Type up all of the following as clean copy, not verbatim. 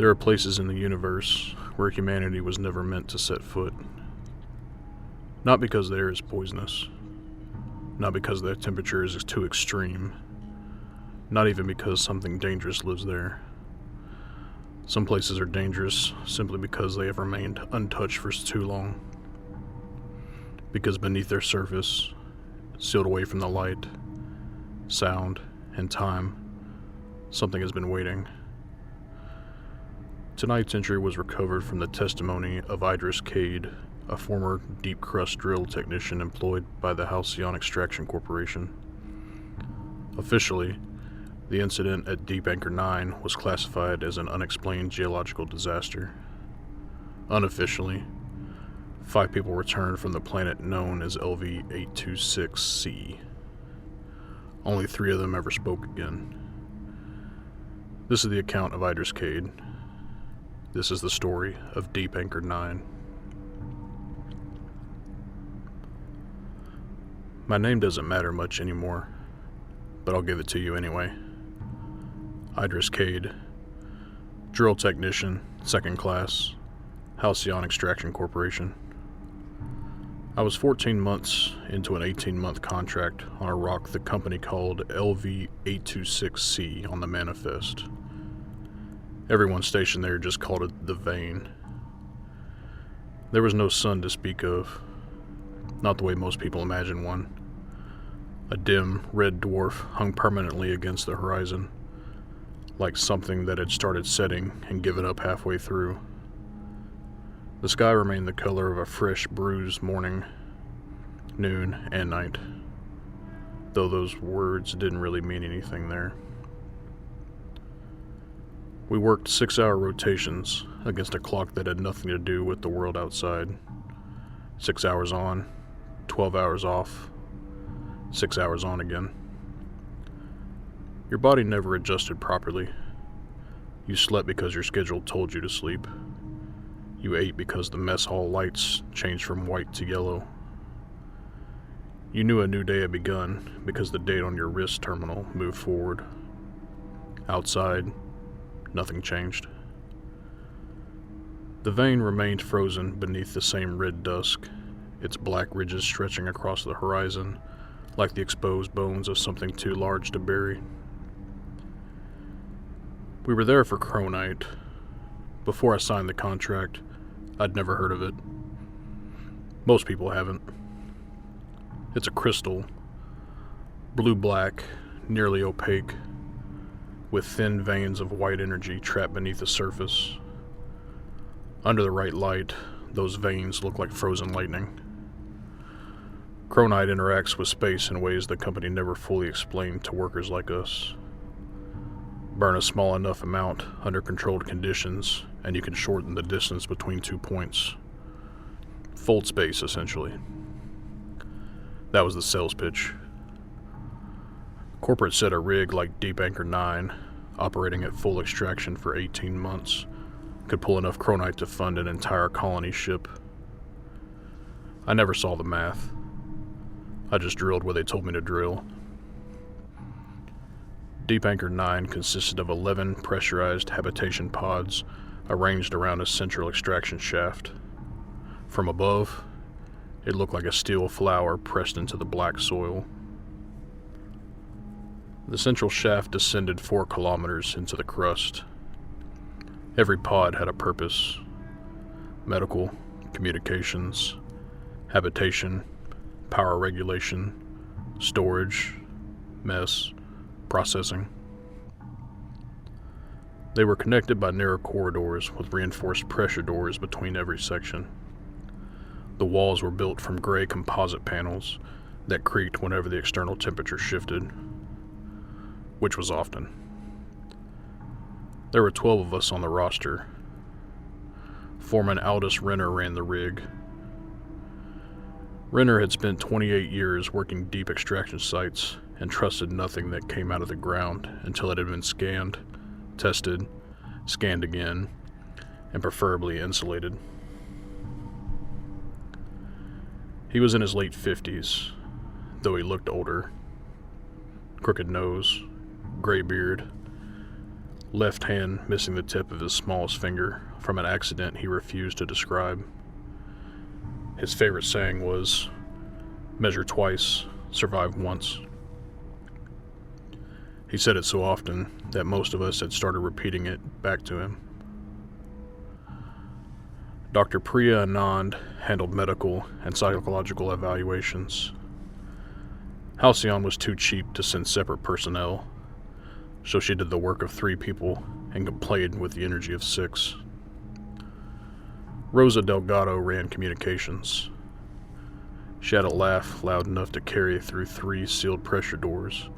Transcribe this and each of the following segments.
There are places in the universe where humanity was never meant to set foot. Not because the air is poisonous, not because the temperature is too extreme, not even because something dangerous lives there. Some places are dangerous simply because they have remained untouched for too long. Because beneath their surface, sealed away from the light, sound, and time, something has been waiting. Tonight's entry was recovered from the testimony of Idris Cade, a former deep crust drill technician employed by the Halcyon Extraction Corporation. Officially, the incident at Deep Anchor 9 was classified as an unexplained geological disaster. Unofficially, 5 people returned from the planet known as LV-826C. Only 3 of them ever spoke again. This is the account of Idris Cade. This is the story of Deep Anchor 9. My name doesn't matter much anymore, but I'll give it to you anyway. Idris Cade, drill technician, 2nd class, Halcyon Extraction Corporation. I was 14 months into an 18-month contract on a rock the company called LV-826C on the manifest. Everyone stationed there just called it the vein. There was no sun to speak of, not the way most people imagine one. A dim, red dwarf hung permanently against the horizon, like something that had started setting and given up halfway through. The sky remained the color of a fresh, bruised morning, noon, and night, though those words didn't really mean anything there. We worked 6-hour rotations against a clock that had nothing to do with the world outside. 6 hours on, 12 hours off, 6 hours on again. Your body never adjusted properly. You slept because your schedule told you to sleep. You ate because the mess hall lights changed from white to yellow. You knew a new day had begun because the date on your wrist terminal moved forward. Outside, nothing changed. The vein remained frozen beneath the same red dusk, its black ridges stretching across the horizon like the exposed bones of something too large to bury. We were there for chronite. Before I signed the contract, I'd never heard of it. Most people haven't. It's a crystal, blue-black, nearly opaque, with thin veins of white energy trapped beneath the surface. Under the right light, those veins look like frozen lightning. Chronite interacts with space in ways the company never fully explained to workers like us. Burn a small enough amount under controlled conditions, and you can shorten the distance between 2 points. Fold space, essentially. That was the sales pitch. Corporate said a rig like Deep Anchor 9, operating at full extraction for 18 months, could pull enough chronite to fund an entire colony ship. I never saw the math. I just drilled where they told me to drill. Deep Anchor 9 consisted of 11 pressurized habitation pods arranged around a central extraction shaft. From above, it looked like a steel flower pressed into the black soil. The central shaft descended 4 kilometers into the crust. Every pod had a purpose: medical, communications, habitation, power regulation, storage, mess, processing. They were connected by narrow corridors with reinforced pressure doors between every section. The walls were built from gray composite panels that creaked whenever the external temperature shifted, which was often. There were 12 of us on the roster. Foreman Aldous Renner ran the rig. Renner had spent 28 years working deep extraction sites and trusted nothing that came out of the ground until it had been scanned, tested, scanned again, and preferably insulated. He was in his late 50s, though he looked older. Crooked nose, gray beard, left hand missing the tip of his smallest finger from an accident he refused to describe. His favorite saying was, "Measure twice, survive once." He said it so often that most of us had started repeating it back to him. Dr. Priya Anand handled medical and psychological evaluations. Halcyon was too cheap to send separate personnel, so she did the work of 3 people and complained with the energy of 6. Rosa Delgado ran communications. She had a laugh loud enough to carry through 3 sealed pressure doors,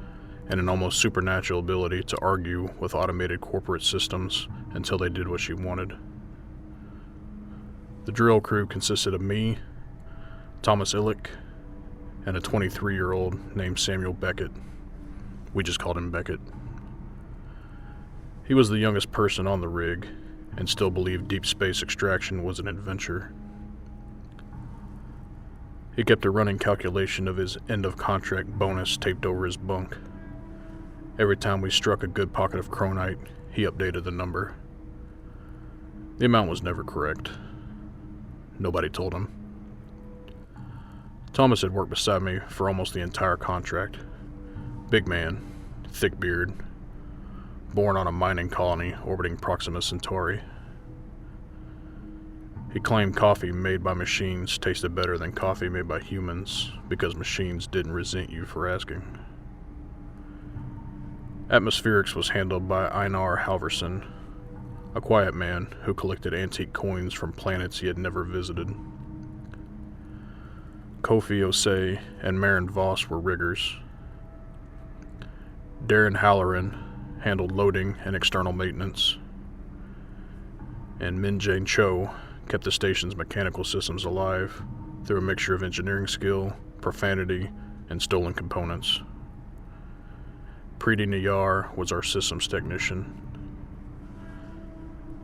and an almost supernatural ability to argue with automated corporate systems until they did what she wanted. The drill crew consisted of me, Thomas Illick, and a 23-year-old named Samuel Beckett. We just called him Beckett. He was the youngest person on the rig, and still believed deep space extraction was an adventure. He kept a running calculation of his end-of-contract bonus taped over his bunk. Every time we struck a good pocket of chronite, he updated the number. The amount was never correct. Nobody told him. Thomas had worked beside me for almost the entire contract. Big man, thick beard, born on a mining colony orbiting Proxima Centauri. He claimed coffee made by machines tasted better than coffee made by humans because machines didn't resent you for asking. Atmospherics was handled by Einar Halverson, a quiet man who collected antique coins from planets he had never visited. Kofi Osei and Maren Voss were riggers. Darren Halloran handled loading and external maintenance, and Min Jane Cho kept the station's mechanical systems alive through a mixture of engineering skill, profanity, and stolen components. Preeti Nayar was our systems technician.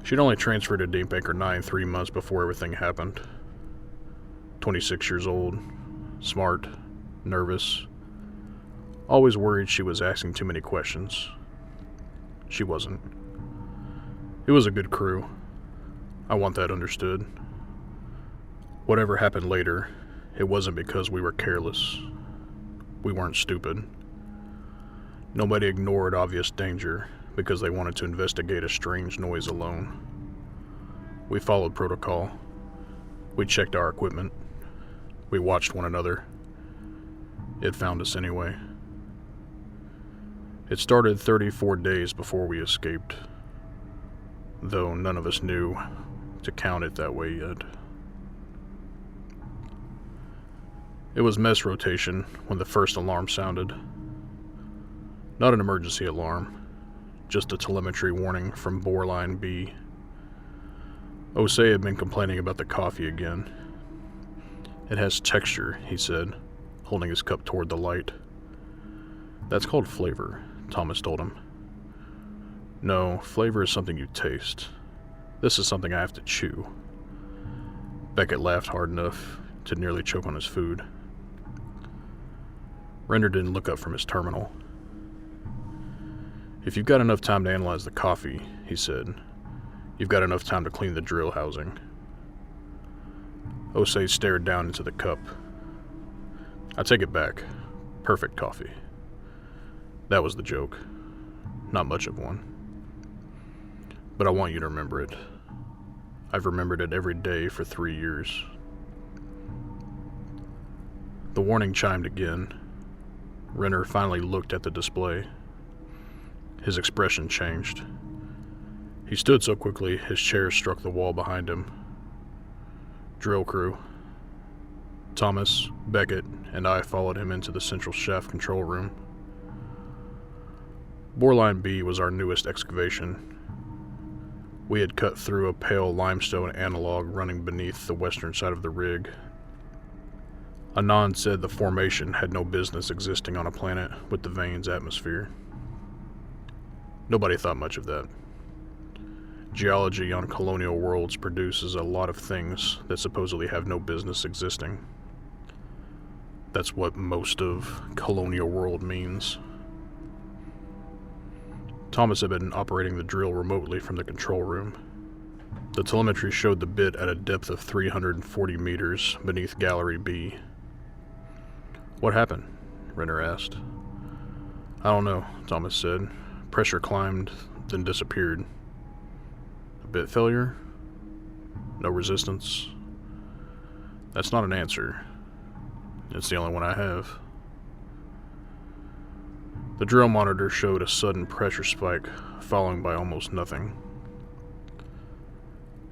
She'd only transferred to Deep Anchor 9 3 months before everything happened. 26 years old, smart, nervous, always worried she was asking too many questions. She wasn't. It was a good crew. I want that understood. Whatever happened later, it wasn't because we were careless. We weren't stupid. Nobody ignored obvious danger because they wanted to investigate a strange noise alone. We followed protocol. We checked our equipment. We watched one another. It found us anyway. It started 34 days before we escaped, though none of us knew to count it that way yet. It was mess rotation when the first alarm sounded. Not an emergency alarm, just a telemetry warning from bore line B. Osei had been complaining about the coffee again. "It has texture," he said, holding his cup toward the light. "That's called flavor," Thomas told him. "No, flavor is something you taste. This is something I have to chew." Beckett laughed hard enough to nearly choke on his food. Render didn't look up from his terminal. "If you've got enough time to analyze the coffee," he said, "you've got enough time to clean the drill housing." Osei stared down into the cup. "I take it back. Perfect coffee." That was the joke. Not much of one. But I want you to remember it. I've remembered it every day for 3 years. The warning chimed again. Renner finally looked at the display. His expression changed. He stood so quickly his chair struck the wall behind him. Drill crew. Thomas, Beckett, and I followed him into the central shaft control room. Boreline B was our newest excavation. We had cut through a pale limestone analog running beneath the western side of the rig. Anand said the formation had no business existing on a planet with the veins atmosphere. Nobody thought much of that. Geology on colonial worlds produces a lot of things that supposedly have no business existing. That's what most of colonial world means. Thomas had been operating the drill remotely from the control room. The telemetry showed the bit at a depth of 340 meters beneath Gallery B. "What happened?" Renner asked. "I don't know," Thomas said. "Pressure climbed, then disappeared." "A bit failure? No resistance?" "That's not an answer. It's the only one I have." The drill monitor showed a sudden pressure spike, followed by almost nothing.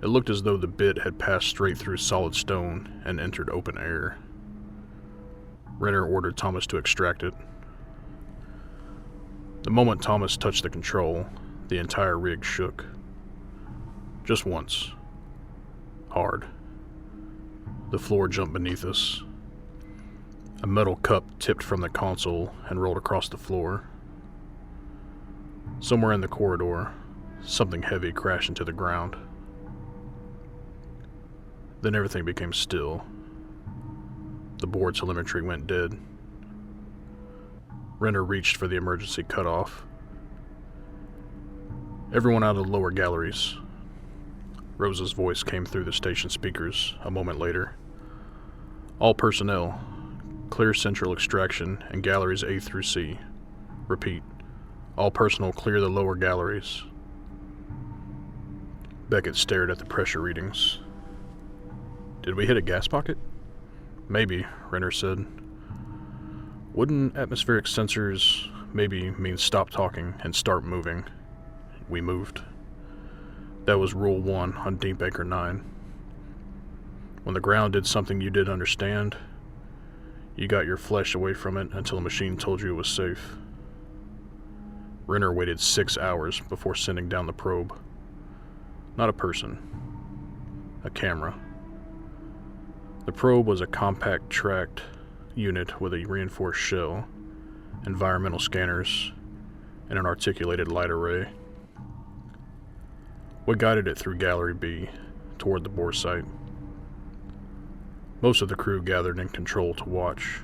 It looked as though the bit had passed straight through solid stone and entered open air. Renner ordered Thomas to extract it. The moment Thomas touched the control, the entire rig shook. Just once. Hard. The floor jumped beneath us. A metal cup tipped from the console and rolled across the floor. Somewhere in the corridor, something heavy crashed into the ground. Then everything became still. The board telemetry went dead. Renner reached for the emergency cutoff. "Everyone out of the lower galleries." Rosa's voice came through the station speakers a moment later. "All personnel, clear central extraction and galleries A through C. Repeat, all personnel clear the lower galleries." Beckett stared at the pressure readings. "Did we hit a gas pocket?" "Maybe," Renner said. "Wouldn't atmospheric sensors maybe mean stop talking and start moving?" We moved. That was Rule 1 on Deep Anchor 9. When the ground did something you didn't understand, you got your flesh away from it until the machine told you it was safe. Renner waited 6 hours before sending down the probe. Not a person. A camera. The probe was a compact tracked unit with a reinforced shell, environmental scanners, and an articulated light array. We guided it through Gallery B, toward the bore site. Most of the crew gathered in control to watch.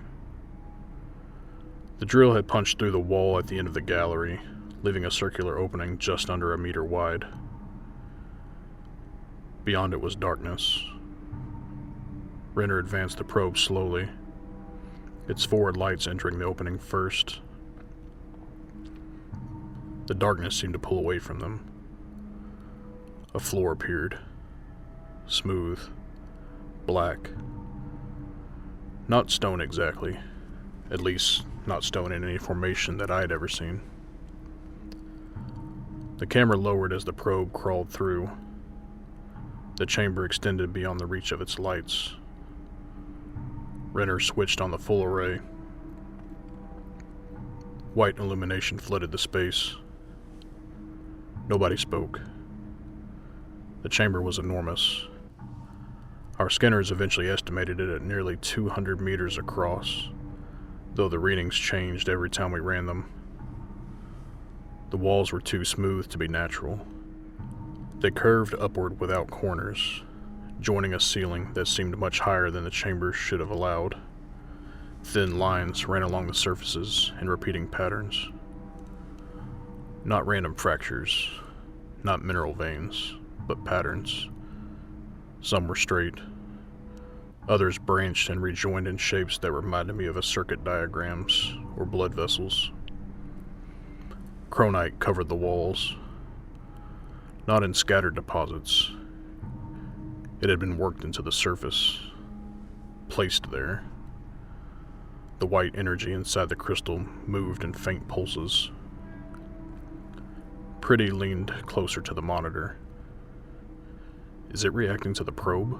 The drill had punched through the wall at the end of the gallery, leaving a circular opening just under a meter wide. Beyond it was darkness. Renner advanced the probe slowly, its forward lights entering the opening first. The darkness seemed to pull away from them. A floor appeared. Smooth. Black. Not stone exactly. At least, not stone in any formation that I had ever seen. The camera lowered as the probe crawled through. The chamber extended beyond the reach of its lights. Renner switched on the full array. White illumination flooded the space. Nobody spoke. The chamber was enormous. Our scanners eventually estimated it at nearly 200 meters across, though the readings changed every time we ran them. The walls were too smooth to be natural. They curved upward without corners, joining a ceiling that seemed much higher than the chamber should have allowed. Thin lines ran along the surfaces in repeating patterns. Not random fractures, not mineral veins, but patterns. Some were straight. Others branched and rejoined in shapes that reminded me of a circuit diagrams or blood vessels. Chronite covered the walls. Not in scattered deposits. It had been worked into the surface, placed there. The white energy inside the crystal moved in faint pulses. Pretty leaned closer to the monitor. "Is it reacting to the probe?"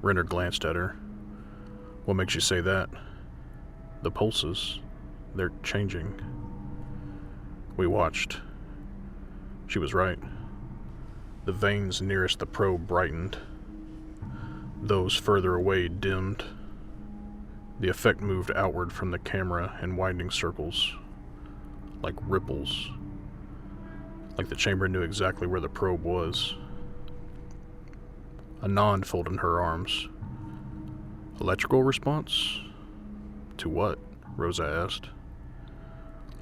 Renner glanced at her. "What makes you say that?" "The pulses. They're changing." We watched. She was right. The veins nearest the probe brightened. Those further away dimmed. The effect moved outward from the camera in widening circles, like ripples. Like the chamber knew exactly where the probe was. Anand folded her arms. "Electrical response? To what?" Rosa asked.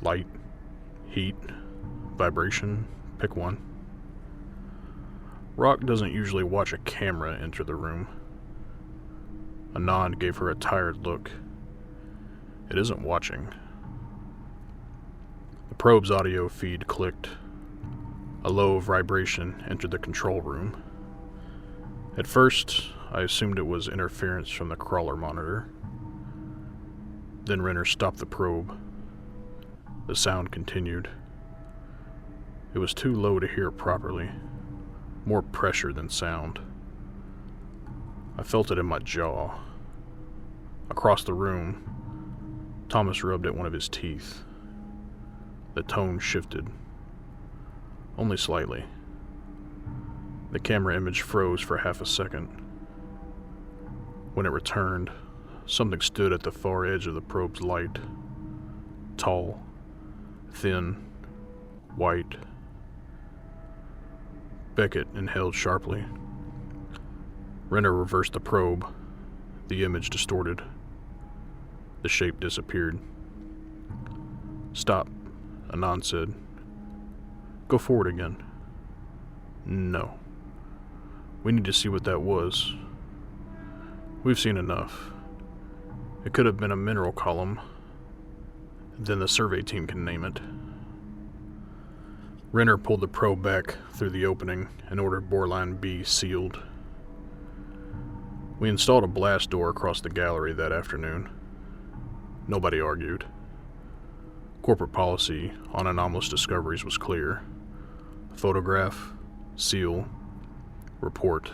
"Light, heat, vibration, pick one. Rock doesn't usually watch a camera enter the room. A nod gave her a tired look. It isn't watching. The probe's audio feed clicked. A low vibration entered the control room. At first, I assumed it was interference from the crawler monitor. Then Renner stopped the probe. The sound continued. It was too low to hear properly. More pressure than sound. I felt it in my jaw. Across the room, Thomas rubbed at one of his teeth. The tone shifted. Only slightly. The camera image froze for half a second. When it returned, something stood at the far edge of the probe's light. Tall, thin, white. Beckett inhaled sharply. Renner reversed the probe. The image distorted. The shape disappeared. "Stop," Anand said. "Go forward again." "No. We need to see what that was. We've seen enough. It could have been a mineral column. Then the survey team can name it." Renner pulled the probe back through the opening and ordered boreline B sealed. We installed a blast door across the gallery that afternoon. Nobody argued. Corporate policy on anomalous discoveries was clear. Photograph, seal, report,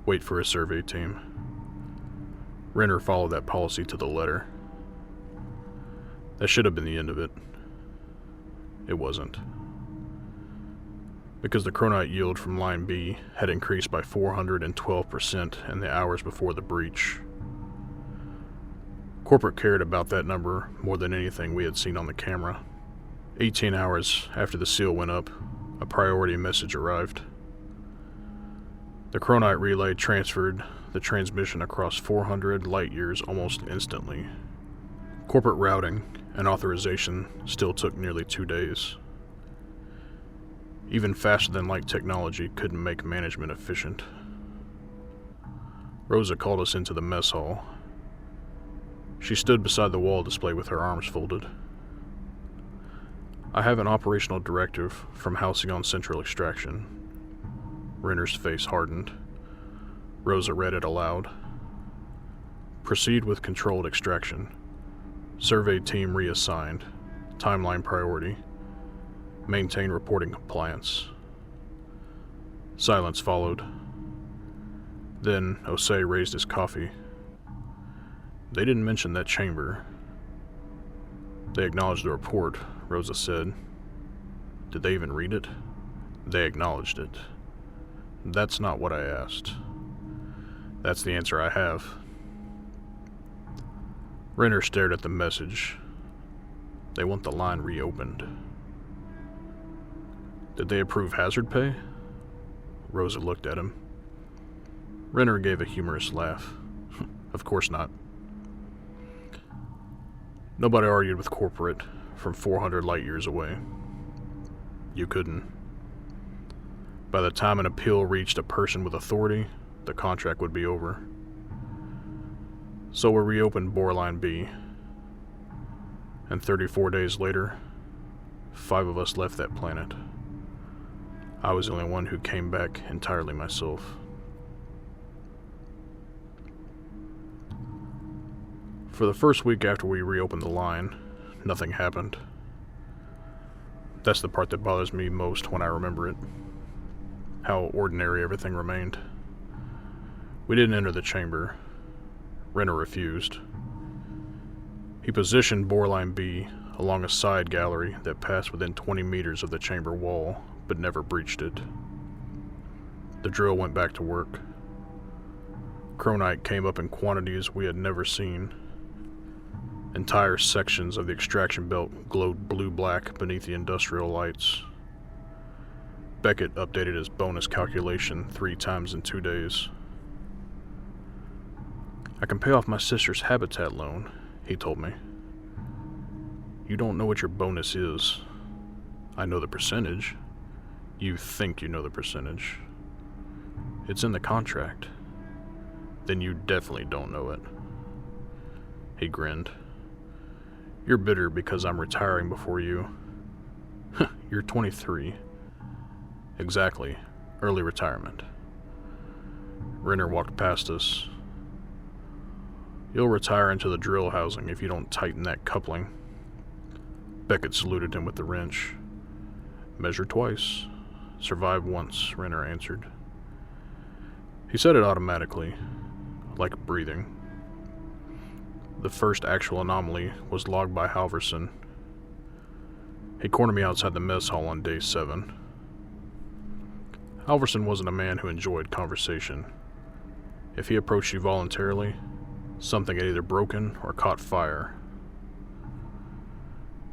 wait for a survey team. Renner followed that policy to the letter. That should have been the end of it. It wasn't. Because the chronite yield from line B had increased by 412% in the hours before the breach. Corporate cared about that number more than anything we had seen on the camera. 18 hours after the seal went up, a priority message arrived. The chronite relay transferred the transmission across 400 light years almost instantly. Corporate routing and authorization still took nearly 2 days. Even faster-than-light technology couldn't make management efficient. Rosa called us into the mess hall. She stood beside the wall display with her arms folded. "I have an operational directive from Halcyon Central Extraction." Renner's face hardened. Rosa read it aloud. "Proceed with controlled extraction. Survey team reassigned. Timeline priority. Maintain reporting compliance." Silence followed. Then Osei raised his coffee. "They didn't mention that chamber." "They acknowledged the report," Rosa said. "Did they even read it?" "They acknowledged it." "That's not what I asked." "That's the answer I have." Renner stared at the message. "They want the line reopened." "Did they approve hazard pay?" Rosa looked at him. Renner gave a humorous laugh. "Of course not." Nobody argued with corporate from 400 light years away. You couldn't. By the time an appeal reached a person with authority, the contract would be over. So we reopened Boreline B, and 34 days later, 5 of us left that planet. I was the only one who came back entirely myself. For the first week after we reopened the line, nothing happened. That's the part that bothers me most when I remember it. How ordinary everything remained. We didn't enter the chamber. Renner refused. He positioned Boreline B along a side gallery that passed within 20 meters of the chamber wall, but never breached it. The drill went back to work. Chronite came up in quantities we had never seen. Entire sections of the extraction belt glowed blue-black beneath the industrial lights. Beckett updated his bonus calculation 3 times in 2 days. "I can pay off my sister's habitat loan," he told me. "You don't know what your bonus is." I know the percentage. You think you know the percentage. It's in the contract. Then you definitely don't know it. He grinned. You're bitter because I'm retiring before you. You're 23. Exactly. Early retirement. Renner walked past us. You'll retire into the drill housing if you don't tighten that coupling. Beckett saluted him with the wrench. Measure twice. Survive once, Renner answered. He said it automatically, like breathing. The first actual anomaly was logged by Halverson. He cornered me outside the mess hall on day 7. Halverson wasn't a man who enjoyed conversation. If he approached you voluntarily, something had either broken or caught fire.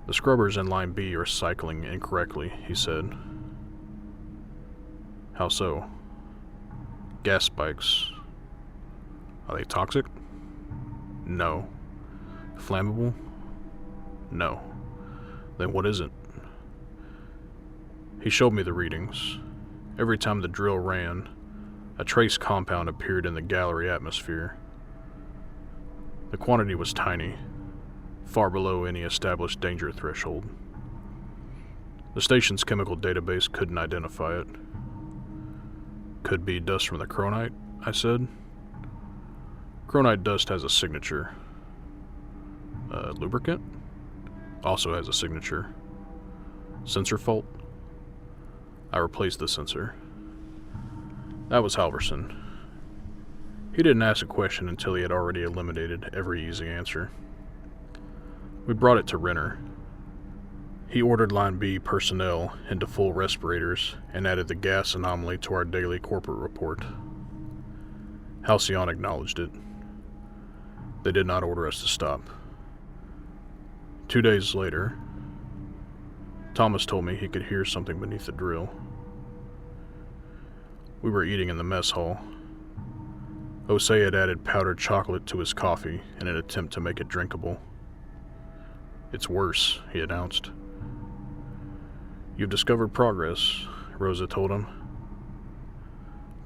The scrubbers in Line B are cycling incorrectly, he said. How so? Gas spikes. Are they toxic? No. Flammable? No. Then what is it? He showed me the readings. Every time the drill ran, a trace compound appeared in the gallery atmosphere. The quantity was tiny, far below any established danger threshold. The station's chemical database couldn't identify it. Could be dust from the chronite, I said. Chronite dust has a signature. Lubricant? Also has a signature. Sensor fault? I replaced the sensor. That was Halverson. He didn't ask a question until he had already eliminated every easy answer. We brought it to Renner. He ordered Line B personnel into full respirators and added the gas anomaly to our daily corporate report. Halcyon acknowledged it. They did not order us to stop. 2 days later, Thomas told me he could hear something beneath the drill. We were eating in the mess hall. Osei had added powdered chocolate to his coffee in an attempt to make it drinkable. It's worse, he announced. You've discovered progress, Rosa told him.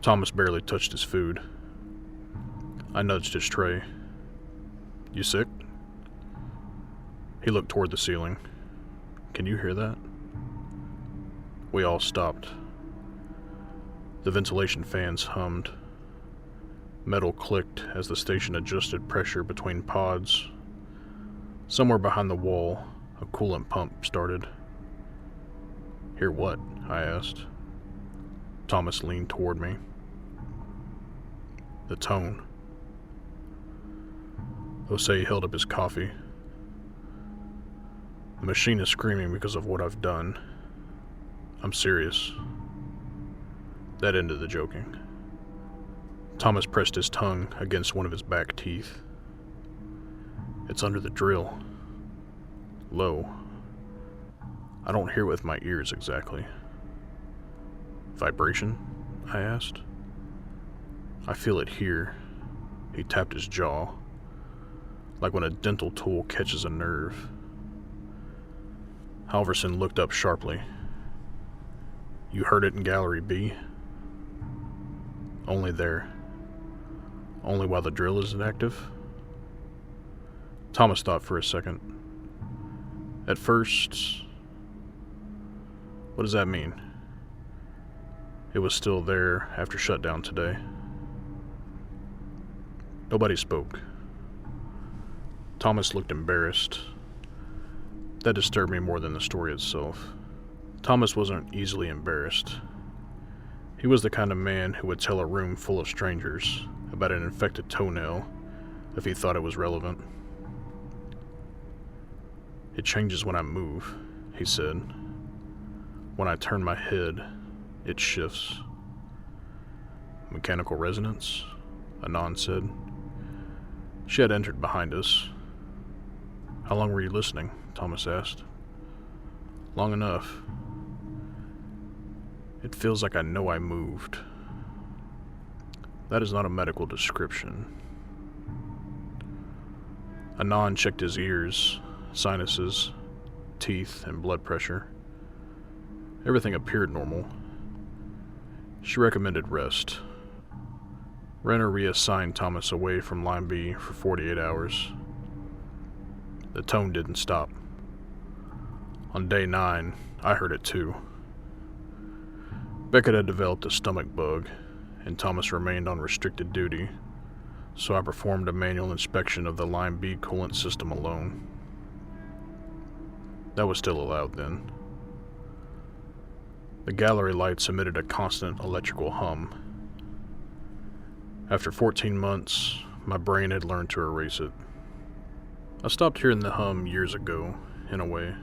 Thomas barely touched his food. I nudged his tray. You sick? He looked toward the ceiling. Can you hear that? We all stopped. The ventilation fans hummed. Metal clicked as the station adjusted pressure between pods. Somewhere behind the wall, a coolant pump started. Hear what? I asked. Thomas leaned toward me. The tone. Osei held up his coffee. The machine is screaming because of what I've done. I'm serious. That ended the joking. Thomas pressed his tongue against one of his back teeth. It's under the drill. Low. I don't hear with my ears exactly. Vibration? I asked. I feel it here. He tapped his jaw, like when a dental tool catches a nerve. Halverson looked up sharply. You heard it in Gallery B? Only there. Only while the drill is inactive? Thomas thought for a second. At first... What does that mean? It was still there after shutdown today. Nobody spoke. Thomas looked embarrassed. That disturbed me more than the story itself. Thomas wasn't easily embarrassed. He was the kind of man who would tell a room full of strangers about an infected toenail if he thought it was relevant. It changes when I move, he said. When I turn my head, it shifts. Mechanical resonance? Anon said. She had entered behind us. How long were you listening? Thomas asked. Long enough. It feels like I know I moved. That is not a medical description. Anon checked his ears, sinuses, teeth, and blood pressure. Everything appeared normal. She recommended rest. Renner reassigned Thomas away from Line B for 48 hours. The tone didn't stop. On day 9, I heard it too. Beckett had developed a stomach bug, and Thomas remained on restricted duty, so I performed a manual inspection of the Line B coolant system alone. That was still allowed then. The gallery lights emitted a constant electrical hum. After 14 months, my brain had learned to erase it. I stopped hearing the hum years ago, in a way.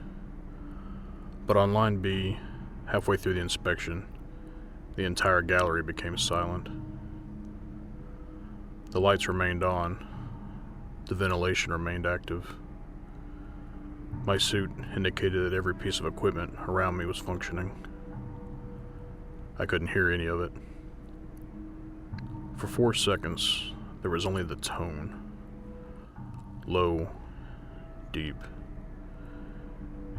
But on Line B, halfway through the inspection, the entire gallery became silent. The lights remained on. The ventilation remained active. My suit indicated that every piece of equipment around me was functioning. I couldn't hear any of it. For 4 seconds, there was only the tone. Low, deep.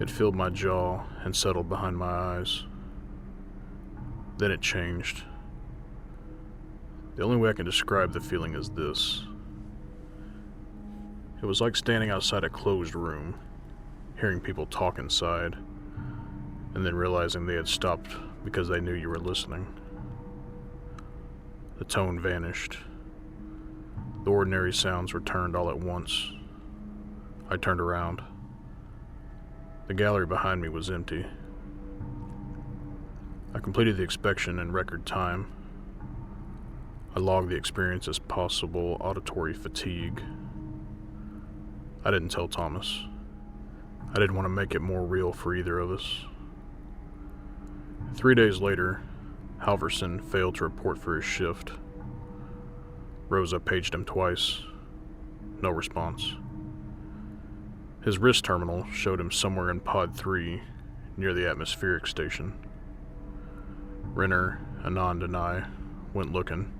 It filled my jaw and settled behind my eyes. Then it changed. The only way I can describe the feeling is this. It was like standing outside a closed room, hearing people talk inside, and then realizing they had stopped because they knew you were listening. The tone vanished. The ordinary sounds returned all at once. I turned around. The gallery behind me was empty. I completed the inspection in record time. I logged the experience as possible auditory fatigue. I didn't tell Thomas. I didn't want to make it more real for either of us. 3 days later, Halverson failed to report for his shift. Rosa paged him twice. No response. His wrist terminal showed him somewhere in Pod 3, near the atmospheric station. Renner, Anand, and I went looking.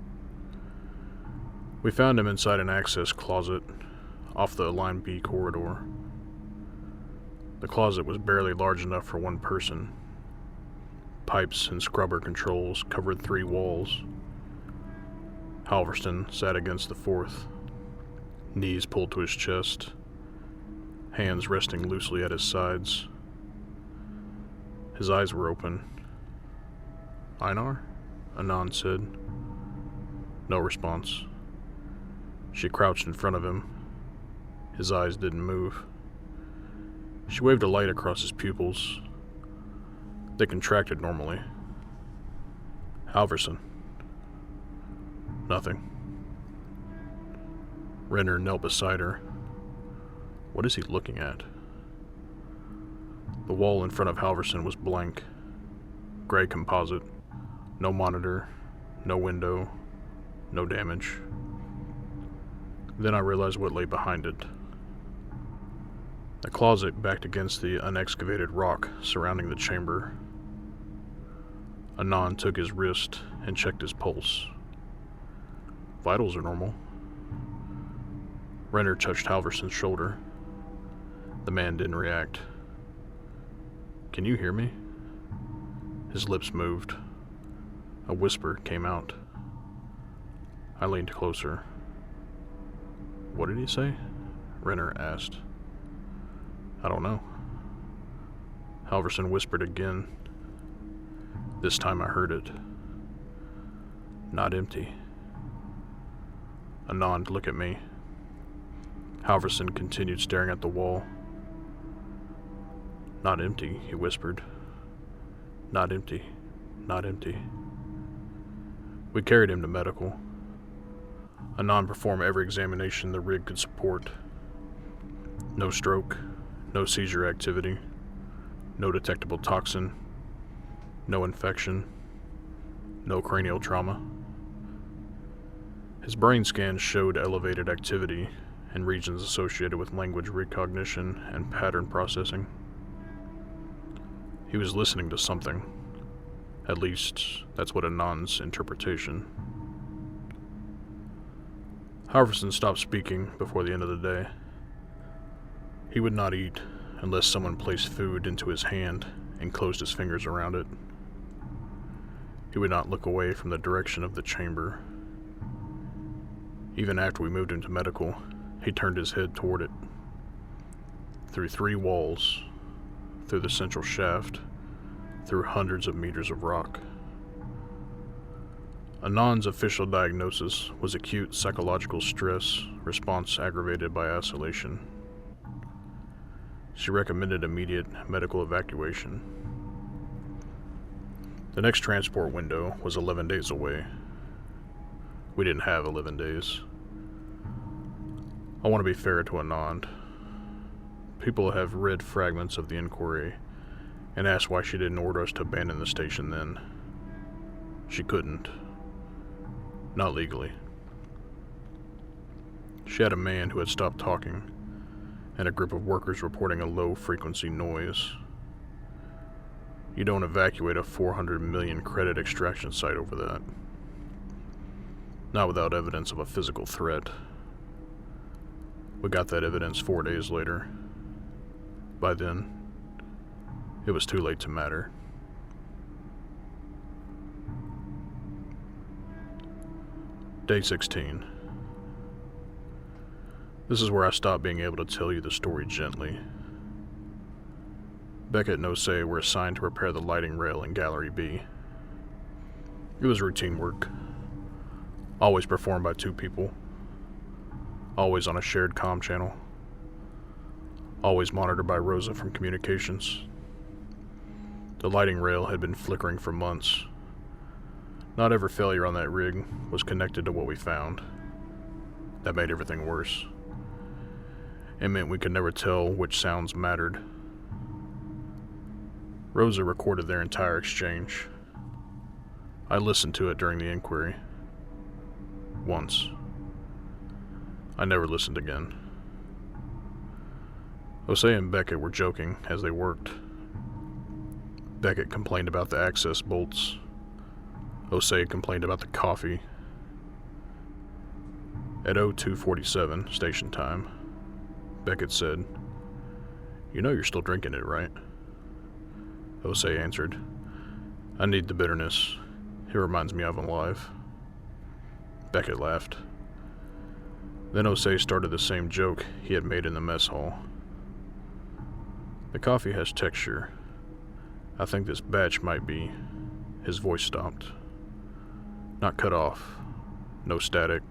We found him inside an access closet off the Line B corridor. The closet was barely large enough for one person. Pipes and scrubber controls covered 3 walls. Halverson sat against the 4th, knees pulled to his chest, hands resting loosely at his sides. His eyes were open. "Einar?" Anand said. No response. She crouched in front of him. His eyes didn't move. She waved a light across his pupils. They contracted normally. "Halverson." Nothing. Renner knelt beside her. What is he looking at? The wall in front of Halverson was blank. Gray composite. No monitor. No window. No damage. Then I realized what lay behind it. The closet backed against the unexcavated rock surrounding the chamber. Anand took his wrist and checked his pulse. Vitals are normal. Renner touched Halverson's shoulder. The man didn't react. "Can you hear me?" His lips moved. A whisper came out. I leaned closer. "What did he say?" Renner asked. "I don't know." Halverson whispered again. This time I heard it. "Not empty." Anand looked at me. Halverson continued staring at the wall. "Not empty," he whispered. "Not empty. Not empty." We carried him to medical. Anand performed every examination the rig could support. No stroke, no seizure activity, no detectable toxin, no infection, no cranial trauma. His brain scans showed elevated activity in regions associated with language recognition and pattern processing. He was listening to something. At least, that's what Anand's interpretation. Halverson stopped speaking before the end of the day. He would not eat unless someone placed food into his hand and closed his fingers around it. He would not look away from the direction of the chamber. Even after we moved him to medical, he turned his head toward it. Through 3 walls, through the central shaft, through hundreds of meters of rock. Anand's official diagnosis was acute psychological stress response aggravated by isolation. She recommended immediate medical evacuation. The next transport window was 11 days away. We didn't have 11 days. I want to be fair to Anand. People have read fragments of the inquiry and asked why she didn't order us to abandon the station then. She couldn't. Not legally. She had a man who had stopped talking, and a group of workers reporting a low-frequency noise. You don't evacuate a 400 million credit extraction site over that. Not without evidence of a physical threat. We got that evidence 4 days later. By then, it was too late to matter. Day 16. This is where I stopped being able to tell you the story gently. Beckett and Osei were assigned to repair the lighting rail in Gallery B. It was routine work, always performed by 2 people, always on a shared comm channel, always monitored by Rosa from communications. The lighting rail had been flickering for months. Not every failure on that rig was connected to what we found. That made everything worse. It meant we could never tell which sounds mattered. Rosa recorded their entire exchange. I listened to it during the inquiry. Once. I never listened again. Osei and Beckett were joking as they worked. Beckett complained about the access bolts. Osei complained about the coffee. At 02:47 station time, Beckett said, "You know you're still drinking it, right?" Osei answered, "I need the bitterness. It reminds me I'm alive." Beckett laughed. Then Osei started the same joke he had made in the mess hall. "The coffee has texture. I think this batch might be..." His voice stopped. Not cut off. No static.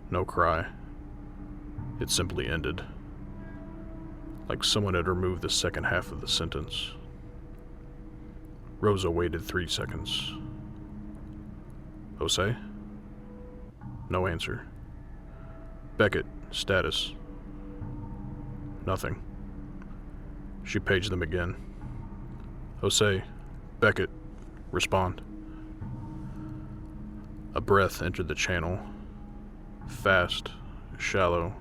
No cry. It simply ended. Like someone had removed the second half of the sentence. Rosa waited 3 seconds. Osei? No answer. Beckett, status. Nothing. She paged them again. Osei, Beckett, respond. A breath entered the channel. Fast, shallow.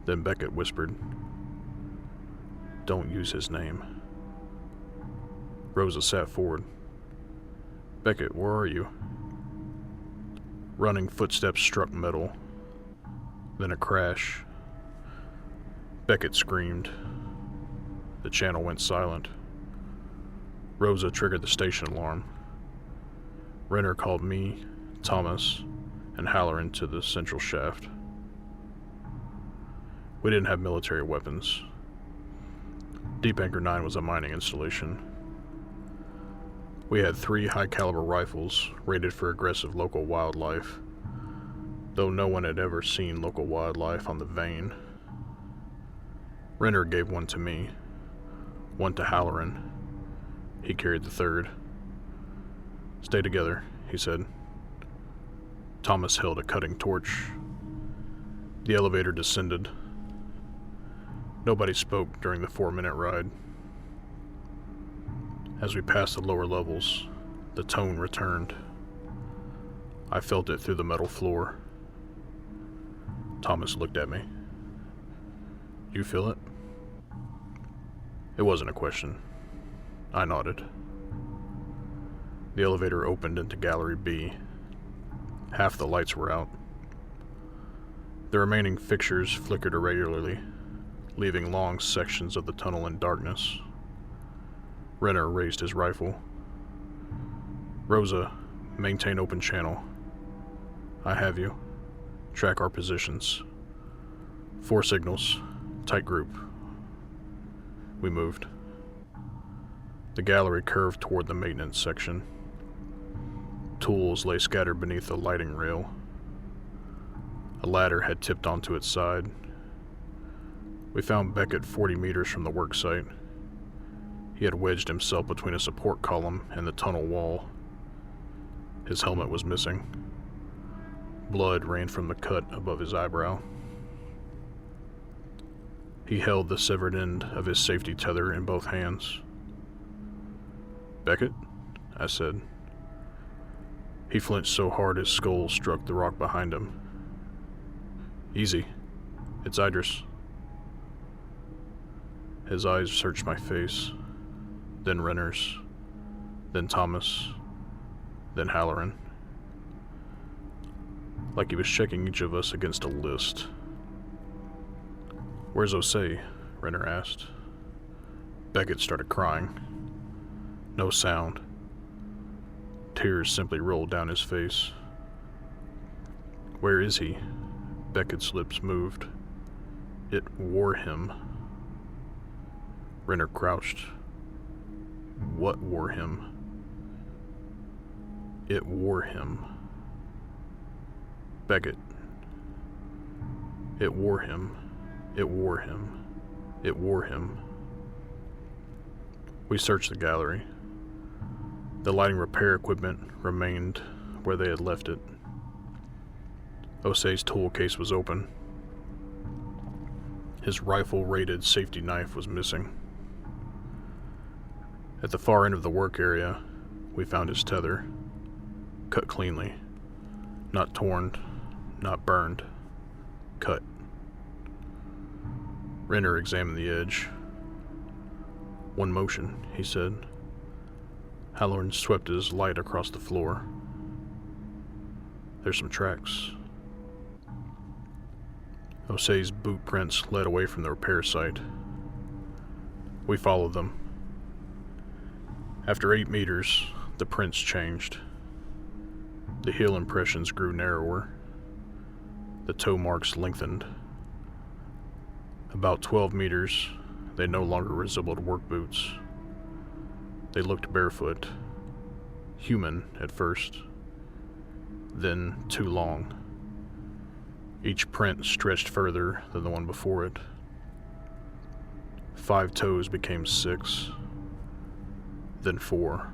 Then Beckett whispered, "Don't use his name." Rosa sat forward. "Beckett, where are you?" Running footsteps struck metal. Then a crash. Beckett screamed. The channel went silent. Rosa triggered the station alarm. Renner called me, Thomas, and Halloran to the central shaft. We didn't have military weapons. Deep Anchor 9 was a mining installation. We had 3 high-caliber rifles rated for aggressive local wildlife, though no one had ever seen local wildlife on the vein. Renner gave one to me, one to Halloran. He carried the third. "Stay together," he said. Thomas held a cutting torch. The elevator descended. Nobody spoke during the 4-minute ride. As we passed the lower levels, the tone returned. I felt it through the metal floor. Thomas looked at me. "You feel it?" It wasn't a question. I nodded. The elevator opened into Gallery B. Half the lights were out. The remaining fixtures flickered irregularly, leaving long sections of the tunnel in darkness. Renner raised his rifle. Rosa, maintain open channel. I have you. Track our positions. 4 signals. Tight group. We moved. The gallery curved toward the maintenance section. Tools lay scattered beneath a lighting rail. A ladder had tipped onto its side. We found Beckett 40 meters from the work site. He had wedged himself between a support column and the tunnel wall. His helmet was missing. Blood ran from the cut above his eyebrow. He held the severed end of his safety tether in both hands. "Beckett?" I said. He flinched so hard his skull struck the rock behind him. "Easy. It's Idris." His eyes searched my face, then Renner's, then Thomas, then Halloran. Like he was checking each of us against a list. "Where's Osei?" Renner asked. Beckett started crying. No sound. Tears simply rolled down his face. "Where is he?" Beckett's lips moved. "It wore him." Renner crouched. "What wore him?" "It wore him." "Beckett." "It wore him. It wore him. It wore him." We searched the gallery. The lighting repair equipment remained where they had left it. Osei's tool case was open. His rifle-rated safety knife was missing. At the far end of the work area, we found his tether, cut cleanly. Not torn, not burned. Cut. Renner examined the edge. "One motion," he said. Halloran swept his light across the floor. "There's some tracks." Osei's boot prints led away from the repair site. We followed them. After 8 meters, the prints changed. The heel impressions grew narrower. The toe marks lengthened. About 12 meters, they no longer resembled work boots. They looked barefoot, human at first, then too long. Each print stretched further than the one before it. 5 toes became 6, then 4.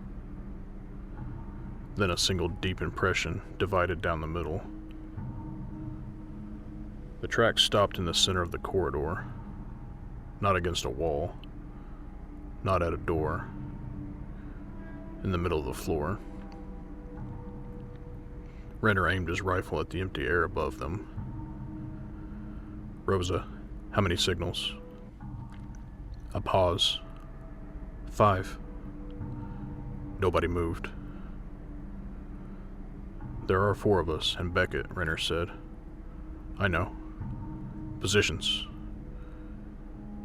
Then a single deep impression divided down the middle. The tracks stopped in the center of the corridor, not against a wall, not at a door, in the middle of the floor. Renner aimed his rifle at the empty air above them. "Rosa, how many signals?" A pause. 5. Nobody moved. "There are 4 of us, and Beckett," Renner said. "I know. Positions.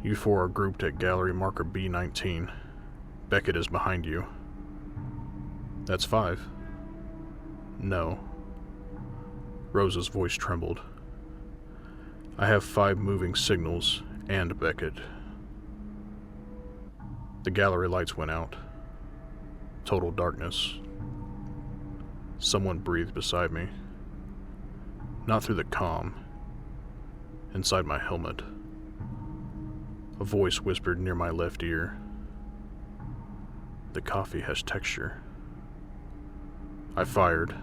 You 4 are grouped at gallery marker B19. Beckett is behind you." "That's 5. "No." Rosa's voice trembled. "I have 5 moving signals and Beckett." The gallery lights went out. Total darkness. Someone breathed beside me. Not through the comm. Inside my helmet. A voice whispered near my left ear. "The coffee has texture." I fired.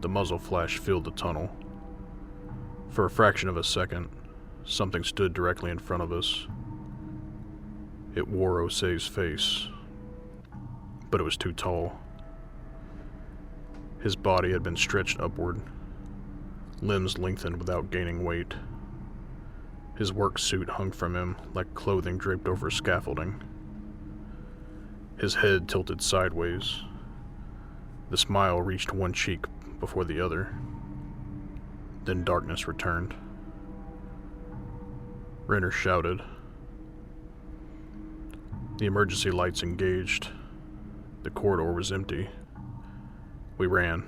The muzzle flash filled the tunnel. For a fraction of a second, something stood directly in front of us. It wore Osei's face, but it was too tall. His body had been stretched upward, limbs lengthened without gaining weight. His work suit hung from him like clothing draped over scaffolding. His head tilted sideways. The smile reached one cheek before the other. Then darkness returned. Renner shouted. The emergency lights engaged. The corridor was empty. We ran.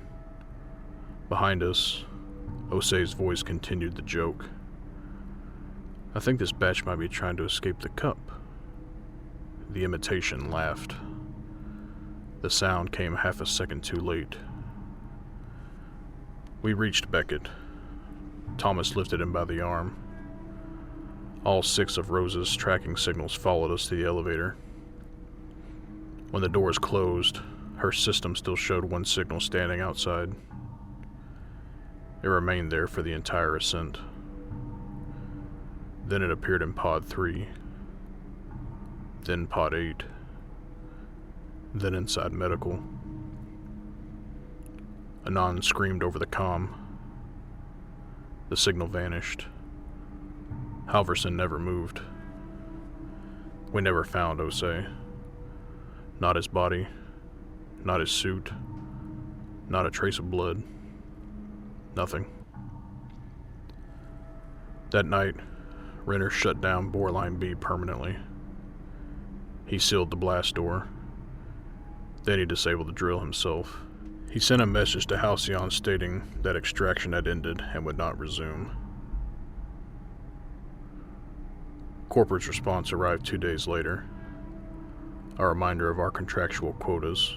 Behind us, Osei's voice continued the joke. I think this batch might be trying to escape the cup. The imitation laughed. The sound came half a second too late. We reached Beckett. Thomas lifted him by the arm. All 6 of Rose's tracking signals followed us to the elevator. When the doors closed, her system still showed 1 signal standing outside. It remained there for the entire ascent. Then it appeared in Pod 3. Then Pod 8. Then inside medical. Anon screamed over the comm. The signal vanished. Halverson never moved. We never found Osei. Not his body, not his suit, not a trace of blood. Nothing. That night, Renner shut down Boreline B permanently. He sealed the blast door. Then he disabled the drill himself. He sent a message to Halcyon stating that extraction had ended and would not resume. Corporate's response arrived 2 days later. A reminder of our contractual quotas.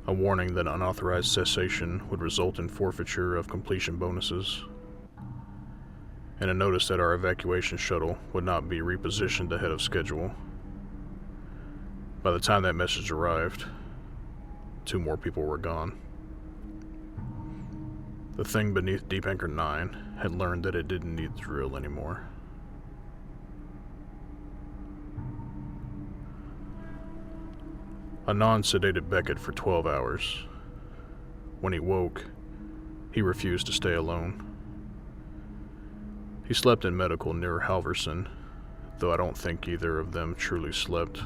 A warning that unauthorized cessation would result in forfeiture of completion bonuses. And a notice that our evacuation shuttle would not be repositioned ahead of schedule. By the time that message arrived, 2 more people were gone. The thing beneath Deep Anchor 9 had learned that it didn't need the drill anymore. Anon sedated Beckett for 12 hours. When he woke, he refused to stay alone. He slept in medical near Halverson, though I don't think either of them truly slept.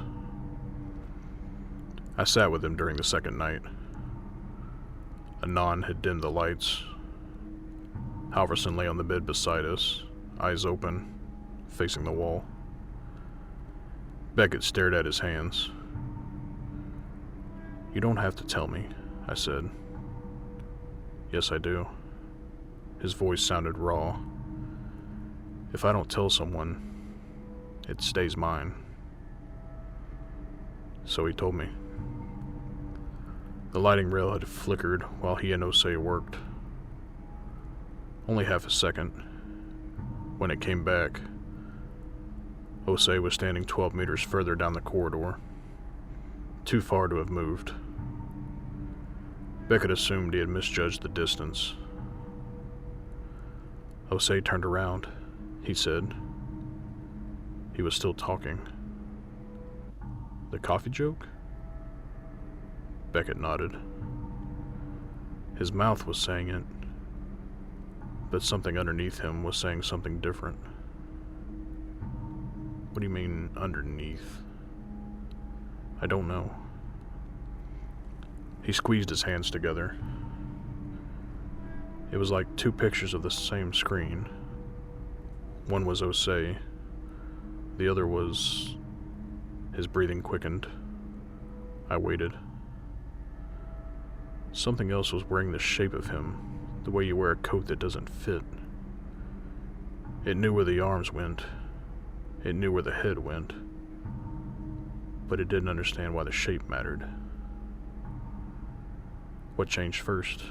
I sat with him during the second night. Anon had dimmed the lights. Halverson lay on the bed beside us, eyes open, facing the wall. Beckett stared at his hands. You don't have to tell me, I said. Yes, I do. His voice sounded raw. If I don't tell someone, it stays mine. So he told me. The lighting rail had flickered while he and Osei worked. Only half a second. When it came back, Osei was standing 12 meters further down the corridor. Too far to have moved. Beckett assumed he had misjudged the distance. Osei turned around, he said. He was still talking. The coffee joke? Beckett nodded. His mouth was saying it, but something underneath him was saying something different. What do you mean, underneath? I don't know. He squeezed his hands together. It was like 2 pictures of the same screen. One was Osei. The other was... His breathing quickened. I waited. Something else was wearing the shape of him, the way you wear a coat that doesn't fit. It knew where the arms went. It knew where the head went. But it didn't understand why the shape mattered. What changed first?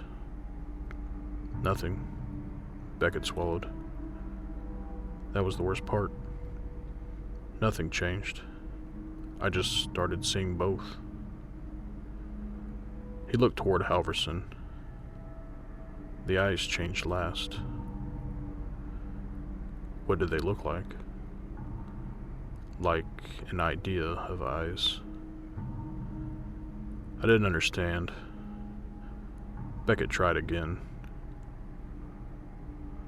Nothing. Beckett swallowed. That was the worst part. Nothing changed. I just started seeing both. He looked toward Halverson. The eyes changed last. What did they look like? Like an idea of eyes. I didn't understand. Beckett tried again.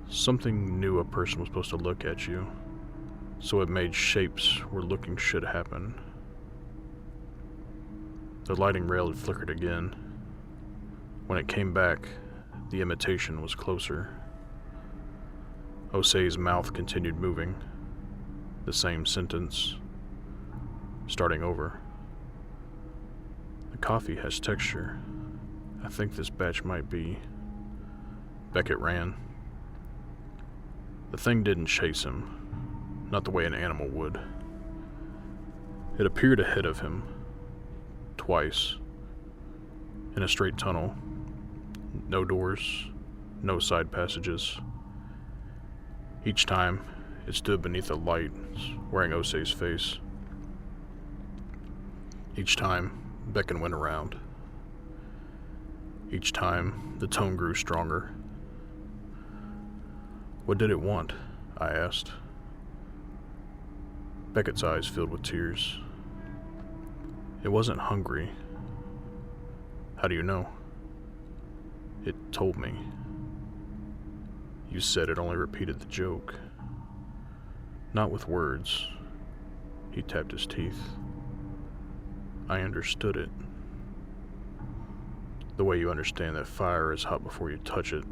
Something knew a person was supposed to look at you, so it made shapes where looking should happen. The lighting rail had flickered again. When it came back, the imitation was closer. Osei's mouth continued moving. The same sentence. starting over. The coffee has texture. I think this batch might be... Beckett ran. The thing didn't chase him, not the way an animal would. It appeared ahead of him, twice, in a straight tunnel. No doors, no side passages. Each time, it stood beneath a light, wearing Osei's face. Each time, Beckett went around. Each time, the tone grew stronger. What did it want? I asked. Beckett's eyes filled with tears. It wasn't hungry. How do you know? It told me. You said it only repeated the joke. Not with words. He tapped his teeth. I understood it. The way you understand that fire is hot before you touch it.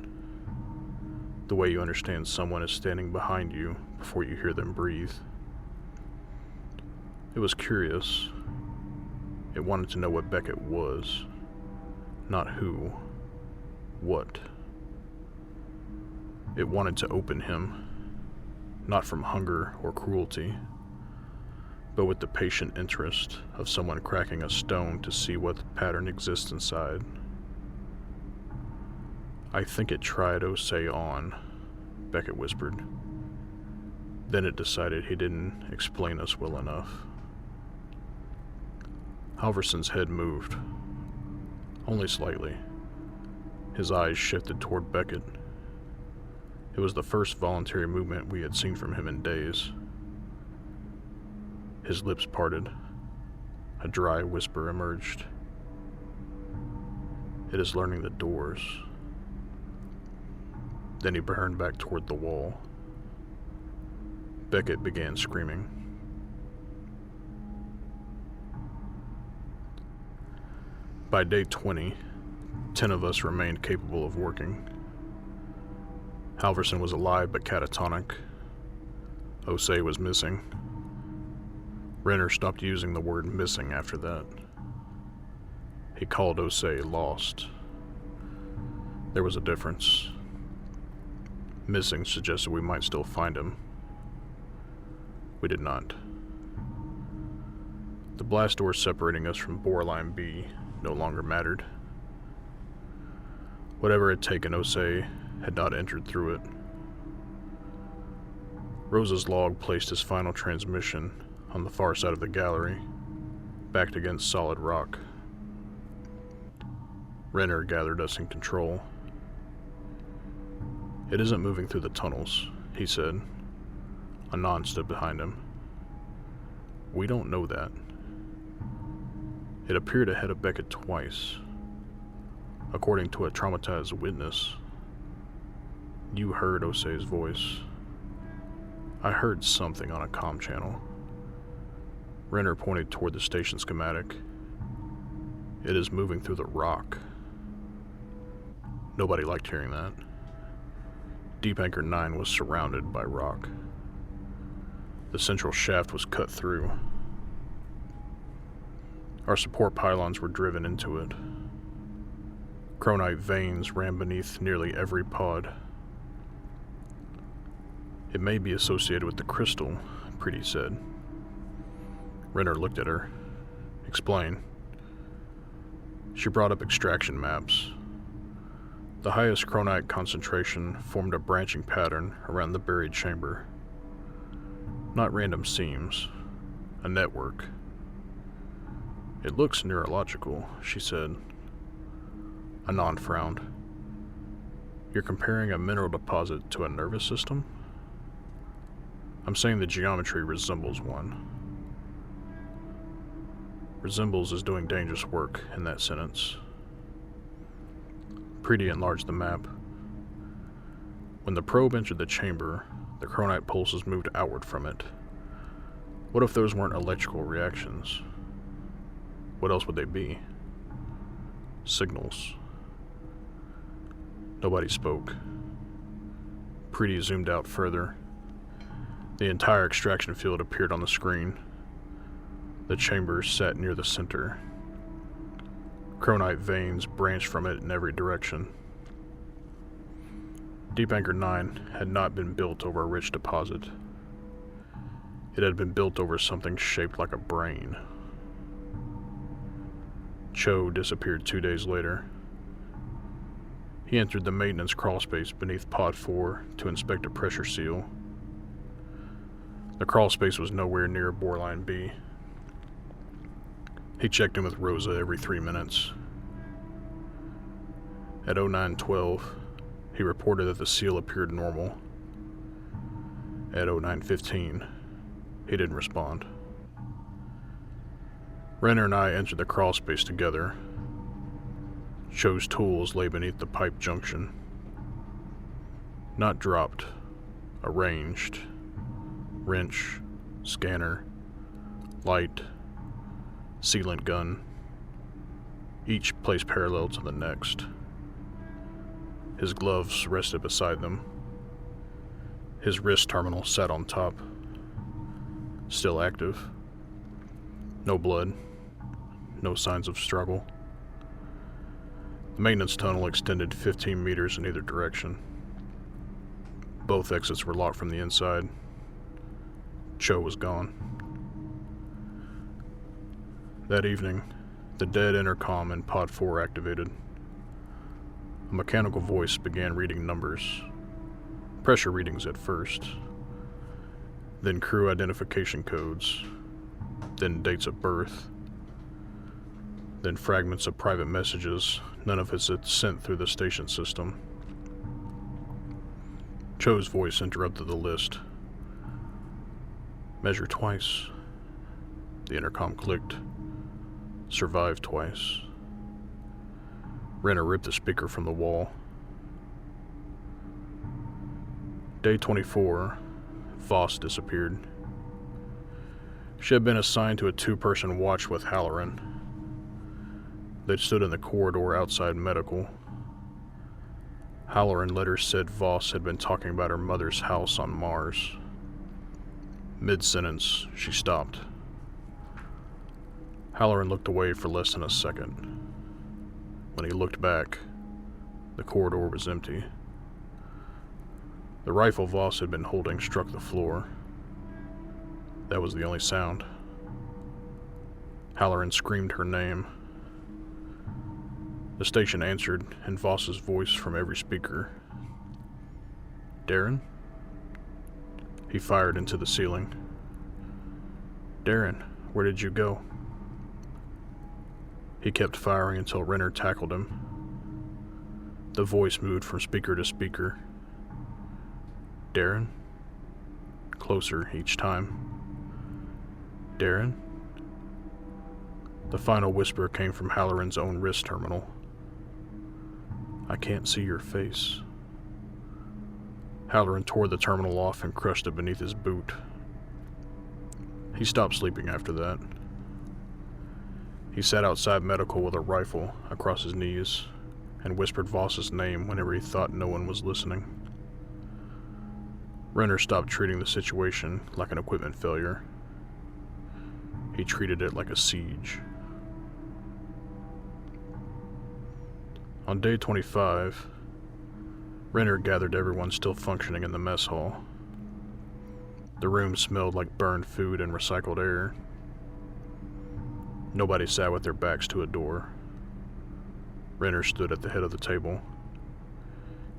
The way you understand someone is standing behind you before you hear them breathe. It was curious. It wanted to know what Beckett was. Not who. What. It wanted to open him. Not from hunger or cruelty, but with the patient interest of someone cracking a stone to see what pattern exists inside. I think it tried Osei on, Beckett whispered. Then it decided he didn't explain us well enough. Halverson's head moved. Only slightly. His eyes shifted toward Beckett. It was the first voluntary movement we had seen from him in days. His lips parted. A dry whisper emerged. It is learning the doors. Then he turned back toward the wall. Beckett began screaming. By day 20, 10 of us remained capable of working. Halverson was alive but catatonic. Osei was missing. Renner stopped using the word missing after that. He called Osei lost. There was a difference. Missing suggested we might still find him. We did not. The blast door separating us from Boreline B no longer mattered. Whatever had taken Osei had not entered through it. Rosa's log placed his final transmission on the far side of the gallery, backed against solid rock. Renner gathered us in control. It isn't moving through the tunnels, he said. Anon stood behind him. We don't know that. It appeared ahead of Beckett twice. According to a traumatized witness, you heard Osei's voice. I heard something on a comm channel. Renner pointed toward the station schematic. It is moving through the rock. Nobody liked hearing that. Deep Anchor 9 was surrounded by rock. The central shaft was cut through. Our support pylons were driven into it. Chronite veins ran beneath nearly every pod. It may be associated with the crystal, Preety said. Renner looked at her. Explain. She brought up extraction maps. The highest chronite concentration formed a branching pattern around the buried chamber. Not random seams, a network. It looks neurological, she said. Anon frowned. You're comparing a mineral deposit to a nervous system? I'm saying the geometry resembles one. Resembles is doing dangerous work in that sentence. Preety enlarged the map. When the probe entered the chamber, the chronite pulses moved outward from it. What if those weren't electrical reactions? What else would they be? Signals. Nobody spoke. Preety zoomed out further. The entire extraction field appeared on the screen. The chamber sat near the center. Chronite veins branched from it in every direction. Deep Anchor 9 had not been built over a rich deposit. It had been built over something shaped like a brain. Cho disappeared 2 days later. He entered the maintenance crawlspace beneath Pod 4 to inspect a pressure seal. The crawlspace was nowhere near Boreline B. He checked in with Rosa every 3 minutes. At 09:12, he reported that the seal appeared normal. At 09:15, he didn't respond. Renner and I entered the crawlspace together. Cho's tools lay beneath the pipe junction. Not dropped, arranged. Wrench, scanner, light, sealant gun, each placed parallel to the next. His gloves rested beside them. His wrist terminal sat on top, still active. No blood, no signs of struggle. The maintenance tunnel extended 15 meters in either direction. Both exits were locked from the inside. Cho was gone. That evening, the dead intercom in Pod 4 activated. A mechanical voice began reading numbers. Pressure readings at first. Then crew identification codes. Then dates of birth. Then fragments of private messages, none of it had sent through the station system. Cho's voice interrupted the list. Measure twice. The intercom clicked. Survive twice. Renner ripped the speaker from the wall. Day 24, Voss disappeared. She had been assigned to a 2-person watch with Halloran. They'd stood in the corridor outside medical. Halloran later said Voss had been talking about her mother's house on Mars. Mid-sentence, she stopped. Halloran looked away for less than a second. When he looked back, the corridor was empty. The rifle Voss had been holding struck the floor. That was the only sound. Halloran screamed her name. The station answered in Voss's voice from every speaker. Darren? He fired into the ceiling. Darren, where did you go? He kept firing until Renner tackled him. The voice moved from speaker to speaker. Darren? Closer each time. Darren? The final whisper came from Halloran's own wrist terminal. I can't see your face. Halloran tore the terminal off and crushed it beneath his boot. He stopped sleeping after that. He sat outside medical with a rifle across his knees and whispered Voss's name whenever he thought no one was listening. Renner stopped treating the situation like an equipment failure. He treated it like a siege. On day 25, Renner gathered everyone still functioning in the mess hall. The room smelled like burned food and recycled air. Nobody sat with their backs to a door. Renner stood at the head of the table.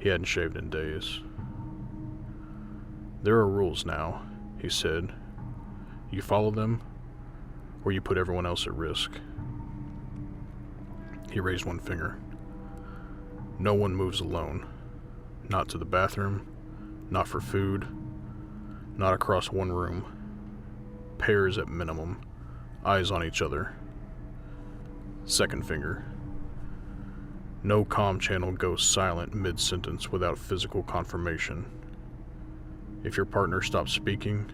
He hadn't shaved in days. There are rules now, he said. You follow them, or you put everyone else at risk. He raised one finger. No one moves alone. Not to the bathroom, not for food, not across one room. Pairs at minimum, eyes on each other. Second finger. No comm channel goes silent mid-sentence without physical confirmation. If your partner stops speaking,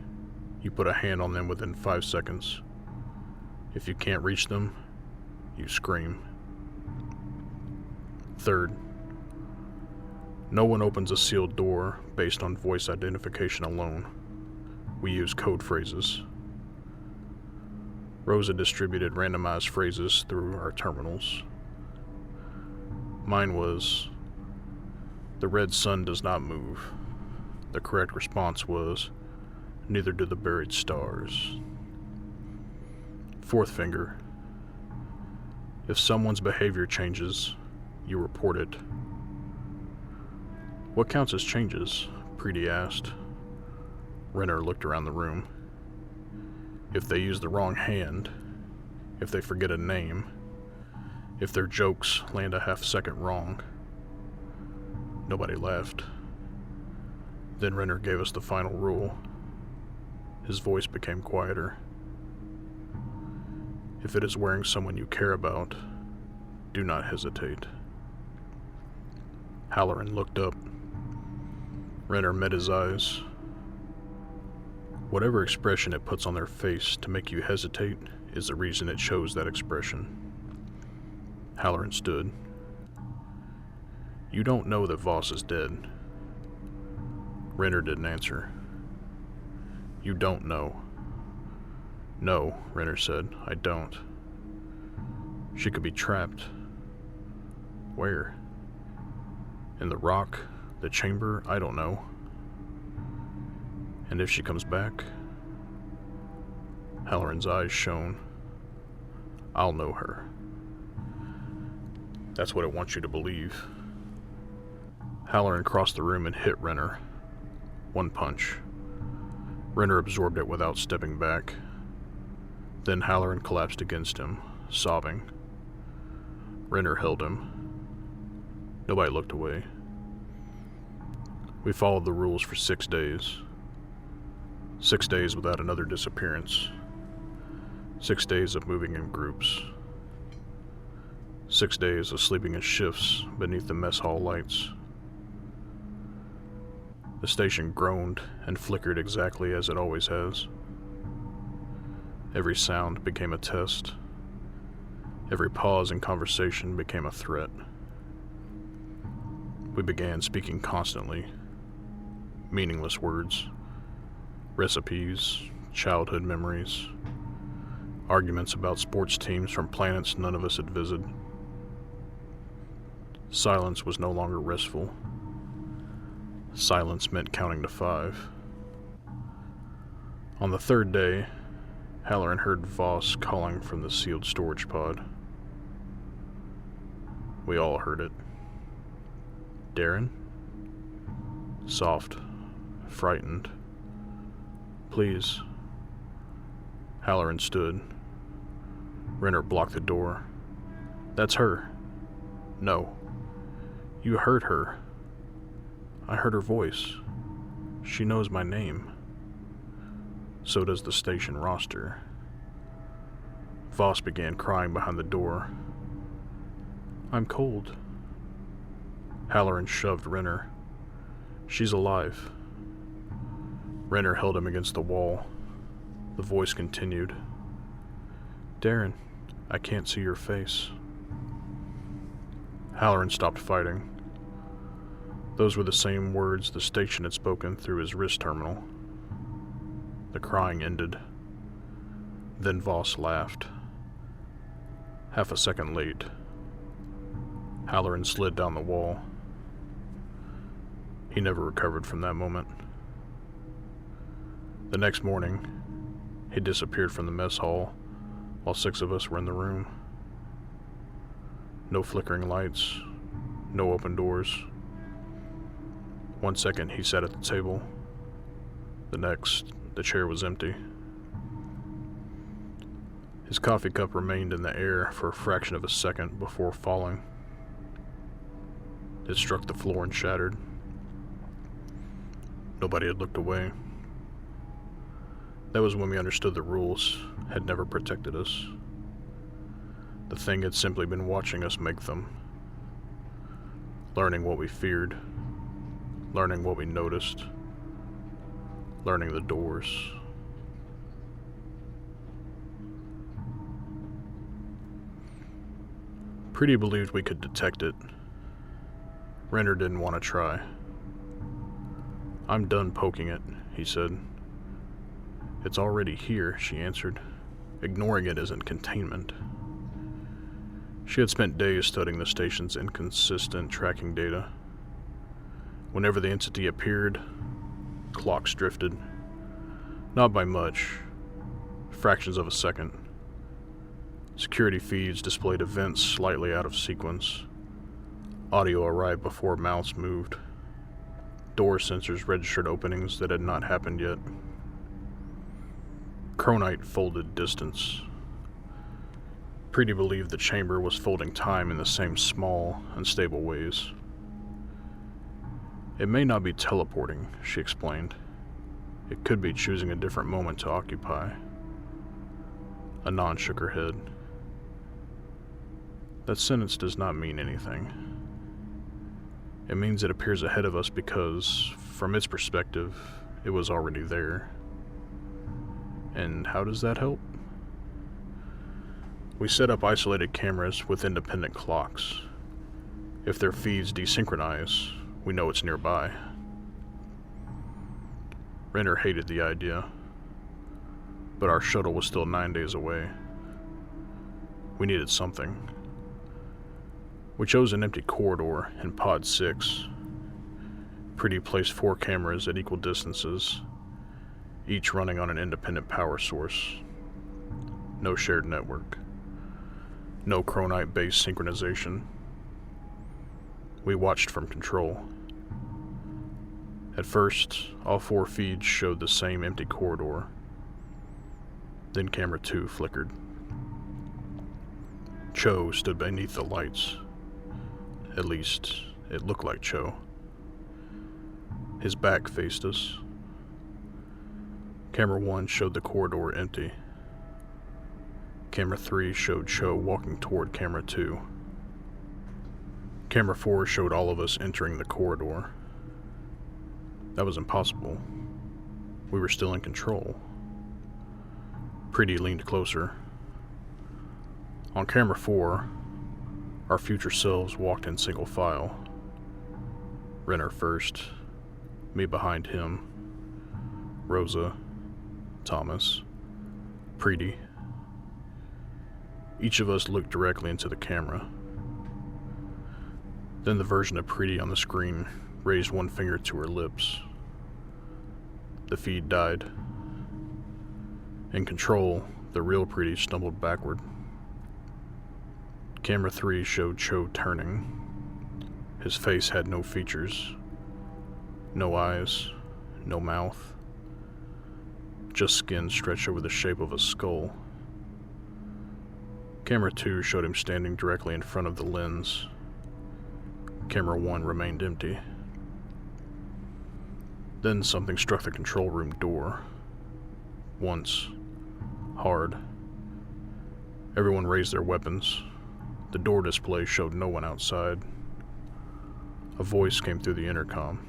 you put a hand on them within 5 seconds. If you can't reach them, you scream. Third, no one opens a sealed door based on voice identification alone. We use code phrases. Rosa distributed randomized phrases through our terminals. Mine was, "The red sun does not move." The correct response was, "Neither do the buried stars." Fourth finger, "If someone's behavior changes, you report it." "What counts as changes?" Preety asked. Renner looked around the room. "If they use the wrong hand, if they forget a name, if their jokes land a half-second wrong." Nobody laughed. Then Renner gave us the final rule. His voice became quieter. "If it is wearing someone you care about, do not hesitate." Halloran looked up. Renner met his eyes. "Whatever expression it puts on their face to make you hesitate is the reason it chose that expression." Halloran stood. "You don't know that Voss is dead." Renner didn't answer. "You don't know." "No," Renner said, "I don't." "She could be trapped." "Where?" "In the rock, the chamber, I don't know." "And if she comes back?" Halloran's eyes shone. "I'll know her." "That's what it wants you to believe." Halloran crossed the room and hit Renner. One punch. Renner absorbed it without stepping back. Then Halloran collapsed against him, sobbing. Renner held him. Nobody looked away. We followed the rules for 6 days. 6 days without another disappearance. 6 days of moving in groups. 6 days of sleeping in shifts beneath the mess hall lights. The station groaned and flickered exactly as it always has. Every sound became a test. Every pause in conversation became a threat. We began speaking constantly. Meaningless words. Recipes, childhood memories. Arguments about sports teams from planets none of us had visited. Silence was no longer restful. Silence meant counting to 5. On the 3rd day, Halloran heard Voss calling from the sealed storage pod. We all heard it. "Darren?" Soft, frightened. "Please." Halloran stood. Renner blocked the door. "That's her." "No. You heard her." "I heard her voice. She knows my name." "So does the station roster." Voss began crying behind the door. "I'm cold." Halloran shoved Renner. "She's alive." Renner held him against the wall. The voice continued. "Darren, I can't see your face." Halloran stopped fighting. Those were the same words the station had spoken through his wrist terminal. The crying ended. Then Voss laughed. Half a second late. Halloran slid down the wall. He never recovered from that moment. The next morning, he disappeared from the mess hall while 6 of us were in the room. No flickering lights, no open doors. 1 second he sat at the table. The next, the chair was empty. His coffee cup remained in the air for a fraction of a second before falling. It struck the floor and shattered. Nobody had looked away. That was when we understood the rules had never protected us. The thing had simply been watching us make them. Learning what we feared. Learning what we noticed. Learning the doors. Preety believed we could detect it. Renner didn't want to try. "I'm done poking it," he said. "It's already here," she answered. Ignoring it isn't containment. She had spent days studying the station's inconsistent tracking data. Whenever the entity appeared, clocks drifted. Not by much, fractions of a second. Security feeds displayed events slightly out of sequence. Audio arrived before mouths moved. Door sensors registered openings that had not happened yet. Chronite folded distance. Preeti believed the chamber was folding time in the same small, unstable ways. It may not be teleporting, she explained. It could be choosing a different moment to occupy. Anon shook her head. That sentence does not mean anything. It means it appears ahead of us because, from its perspective, it was already there. And how does that help? We set up isolated cameras with independent clocks. If their feeds desynchronize, we know it's nearby. Renner hated the idea, but our shuttle was still 9 days away. We needed something. We chose an empty corridor in Pod 6. Preeti placed 4 cameras at equal distances, each running on an independent power source. No shared network. No chronite-based synchronization. We watched from control. At first, all 4 feeds showed the same empty corridor. Then camera 2 flickered. Cho stood beneath the lights. At least, it looked like Cho. His back faced us. Camera 1 showed the corridor empty. Camera 3 showed Cho walking toward Camera 2. Camera 4 showed all of us entering the corridor. That was impossible. We were still in control. Preeti leaned closer. On Camera 4, our future selves walked in single file. Renner first, me behind him, Rosa, Thomas, Preeti. Each of us looked directly into the camera. Then the version of Preeti on the screen raised one finger to her lips. The feed died. In control, the real Preeti stumbled backward. Camera 3 showed Cho turning. His face had no features. No eyes, no mouth. Just skin stretched over the shape of a skull. Camera 2 showed him standing directly in front of the lens. Camera 1 remained empty. Then something struck the control room door. Once. Hard. Everyone raised their weapons. The door display showed no one outside. A voice came through the intercom.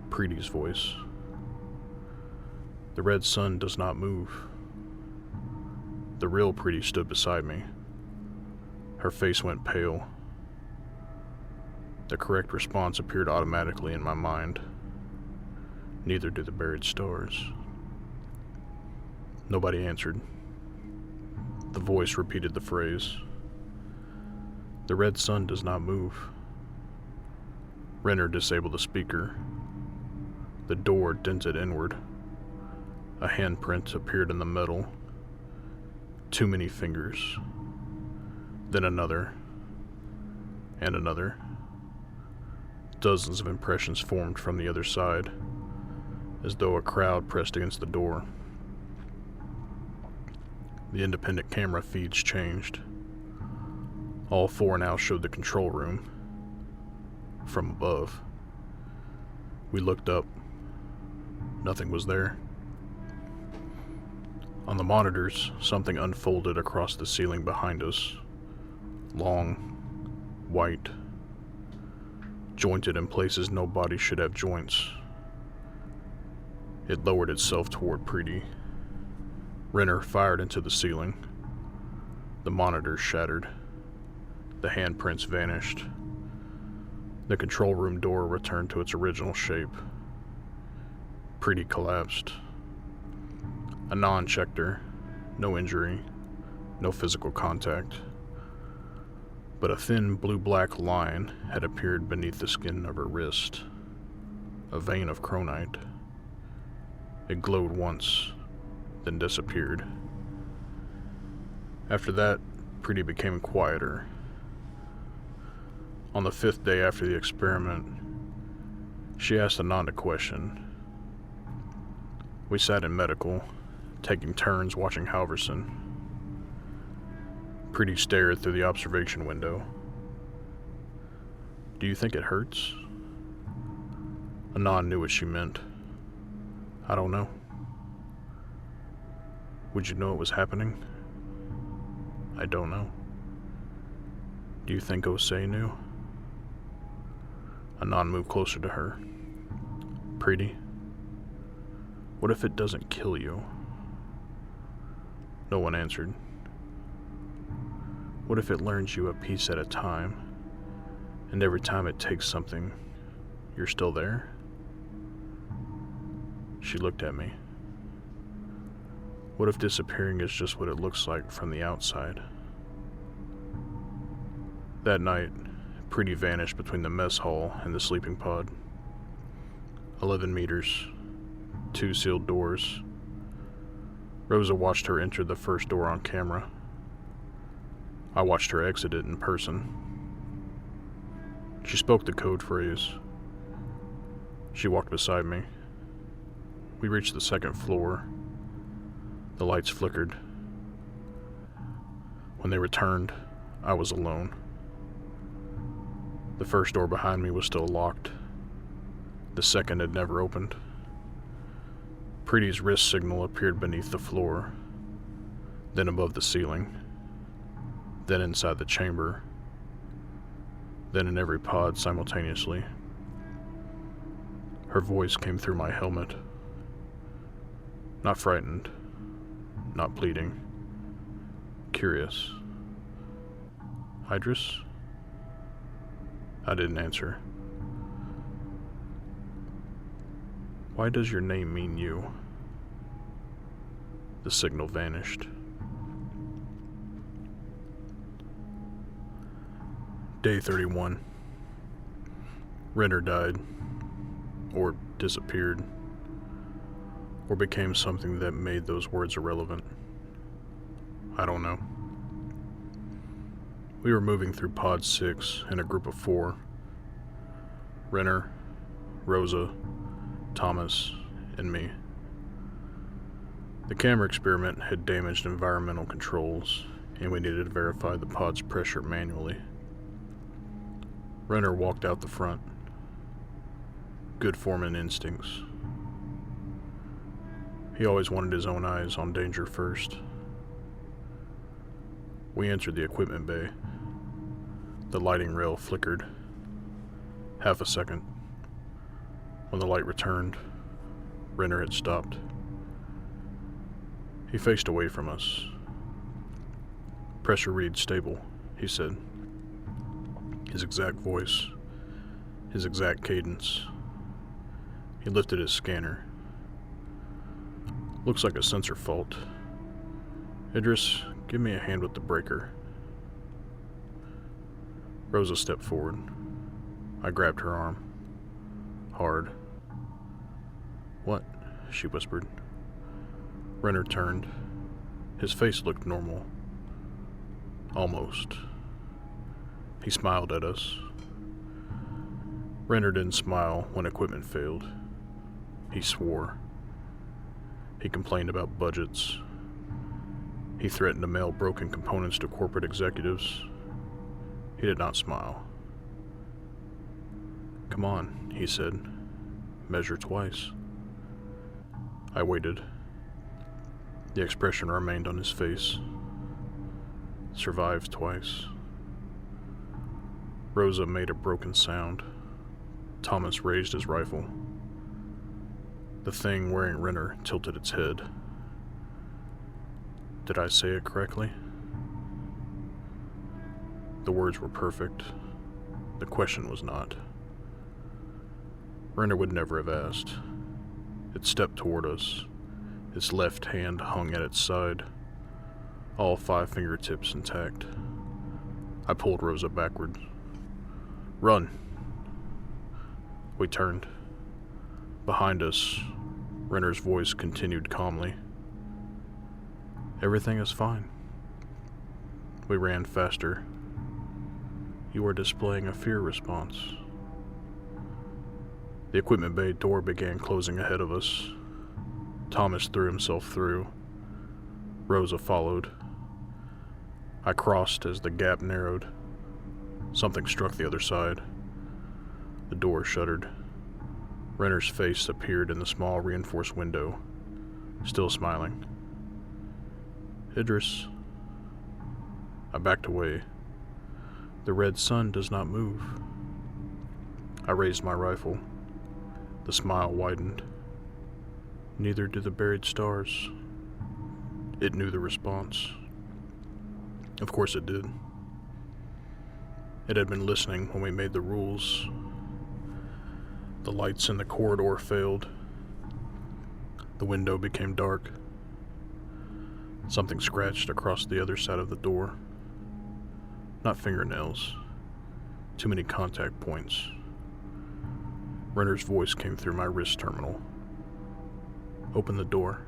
Preeti's voice. The red sun does not move. The real Preeti stood beside me. Her face went pale. The correct response appeared automatically in my mind. Neither did the buried stars. Nobody answered. The voice repeated the phrase. The red sun does not move. Renner disabled the speaker. The door dented inward. A handprint appeared in the metal. Too many fingers. Then another. And another. Dozens of impressions formed from the other side, as though a crowd pressed against the door. The independent camera feeds changed. All 4 now showed the control room. From above. We looked up. Nothing was there. On the monitors, something unfolded across the ceiling behind us. Long, white, jointed in places no body should have joints. It lowered itself toward Preeti. Renner fired into the ceiling. The monitors shattered. The handprints vanished. The control room door returned to its original shape. Preeti collapsed. Anon checked her. No injury, no physical contact, but a thin blue-black line had appeared beneath the skin of her wrist, a vein of chronite. It glowed once, then disappeared. After that, Preeti became quieter. On the 5th day after the experiment, she asked Anand a question. We sat in medical, taking turns watching Halverson. Preeti stared through the observation window. Do you think it hurts? Anand knew what she meant. I don't know. Would you know it was happening? I don't know. Do you think Osei knew? Anand moved closer to her. Preeti, what if it doesn't kill you? No one answered. What if it learns you a piece at a time, and every time it takes something, you're still there? She looked at me. What if disappearing is just what it looks like from the outside? That night, Preeti vanished between the mess hall and the sleeping pod. 11 meters, 2 sealed doors. Rosa watched her enter the first door on camera. I watched her exit it in person. She spoke the code phrase. She walked beside me. We reached the 2nd floor. The lights flickered. When they returned, I was alone. The first door behind me was still locked. The second had never opened. Preeti's wrist signal appeared beneath the floor, then above the ceiling, then inside the chamber, then in every pod simultaneously. Her voice came through my helmet. Not frightened, not pleading, curious. Idris? I didn't answer. Why does your name mean you? The signal vanished. Day 31. Renner died, or disappeared, or became something that made those words irrelevant. I don't know. We were moving through Pod 6 in a group of 4. Renner, Rosa, Thomas, and me. The camera experiment had damaged environmental controls, and we needed to verify the pod's pressure manually. Renner walked out the front. Good foreman instincts. He always wanted his own eyes on danger first. We entered the equipment bay. The lighting rail flickered. Half a second. When the light returned, Renner had stopped. He faced away from us. Pressure read stable, he said. His exact voice, his exact cadence. He lifted his scanner. Looks like a sensor fault. Idris, give me a hand with the breaker. Rosa stepped forward. I grabbed her arm. Hard. What? She whispered. Renner turned. His face looked normal. Almost. He smiled at us. Renner didn't smile when equipment failed. He swore. He complained about budgets. He threatened to mail broken components to corporate executives. He did not smile. Come on, he said. Measure twice. I waited. The expression remained on his face. Survived twice. Rosa made a broken sound. Thomas raised his rifle. The thing wearing Renner tilted its head. Did I say it correctly? The words were perfect. The question was not. Renner would never have asked. It stepped toward us. Its left hand hung at its side, all 5 fingertips intact. I pulled Rosa backward. "Run!" We turned. Behind us, Renner's voice continued calmly. "Everything is fine." We ran faster. "You are displaying a fear response." The equipment bay door began closing ahead of us. Thomas threw himself through. Rosa followed. I crossed as the gap narrowed. Something struck the other side. The door shuttered. Renner's face appeared in the small reinforced window, still smiling. "Idris." I backed away. "The red sun does not move." I raised my rifle. The smile widened. "Neither do the buried stars." It knew the response. Of course it did. It had been listening when we made the rules. The lights in the corridor failed. The window became dark. Something scratched across the other side of the door. Not fingernails. Too many contact points. Renner's voice came through my wrist terminal. "Open the door."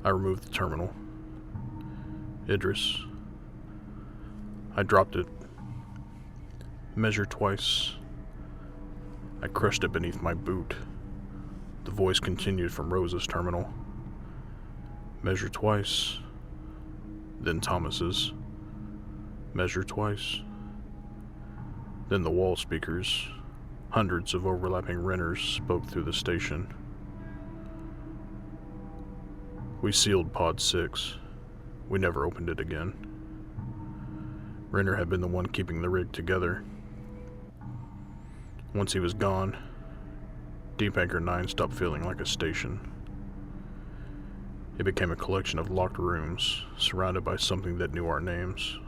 I removed the terminal. "Idris." I dropped it. "Measure twice." I crushed it beneath my boot. The voice continued from Rosa's terminal. "Measure twice." Then Thomas's. "Measure twice." Then the wall speakers. Hundreds of overlapping Renners spoke through the station. We sealed Pod 6. We never opened it again. Renner had been the one keeping the rig together. Once he was gone, Deep Anchor 9 stopped feeling like a station. It became a collection of locked rooms, surrounded by something that knew our names.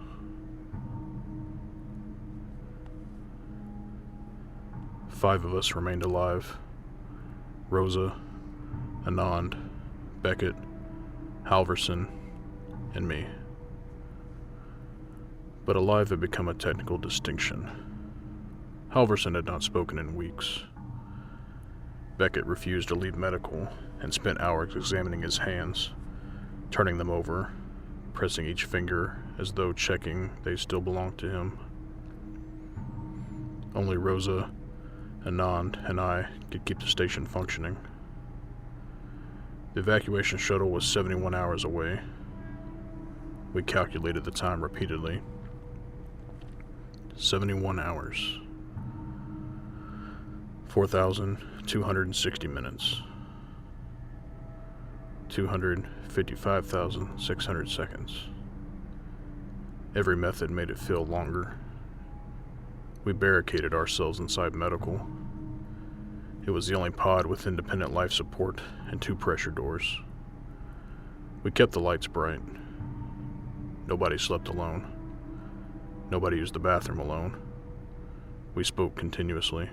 5 of us remained alive. Rosa, Anand, Beckett, Halverson, and me. But alive had become a technical distinction. Halverson had not spoken in weeks. Beckett refused to leave medical and spent hours examining his hands, turning them over, pressing each finger as though checking they still belonged to him. Only Rosa, Anand, and I could keep the station functioning. The evacuation shuttle was 71 hours away. We calculated the time repeatedly. 71 hours. 4,260 minutes. 255,600 seconds. Every method made it feel longer. We barricaded ourselves inside medical. It was the only pod with independent life support and 2 pressure doors. We kept the lights bright. Nobody slept alone. Nobody used the bathroom alone. We spoke continuously.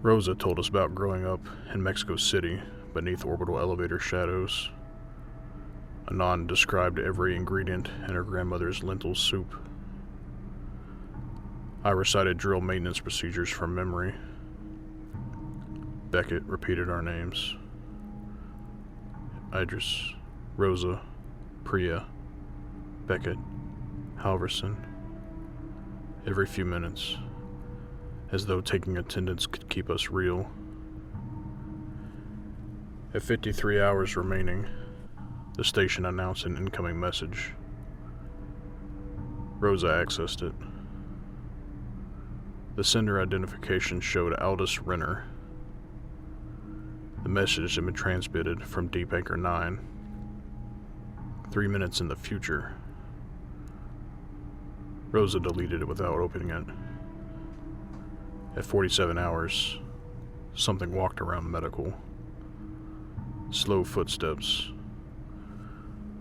Rosa told us about growing up in Mexico City beneath orbital elevator shadows. Anand described every ingredient in her grandmother's lentil soup. I recited drill maintenance procedures from memory. Beckett repeated our names. Idris, Rosa, Priya, Beckett, Halverson. Every few minutes, as though taking attendance could keep us real. At 53 hours remaining, the station announced an incoming message. Rosa accessed it. The sender identification showed Aldous Renner. The message had been transmitted from Deep Anchor 9. 3 minutes in the future. Rosa deleted it without opening it. At 47 hours, something walked around medical. Slow footsteps.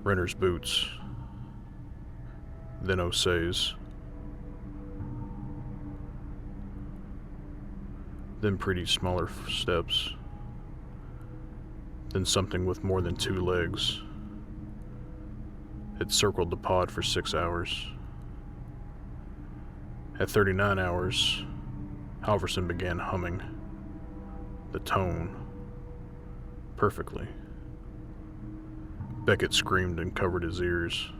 Renner's boots. Then Osei's. Then pretty smaller steps. Then something with more than 2 legs. It circled the pod for 6 hours. At 39 hours, Halverson began humming. The tone. Perfectly. Beckett screamed and covered his ears.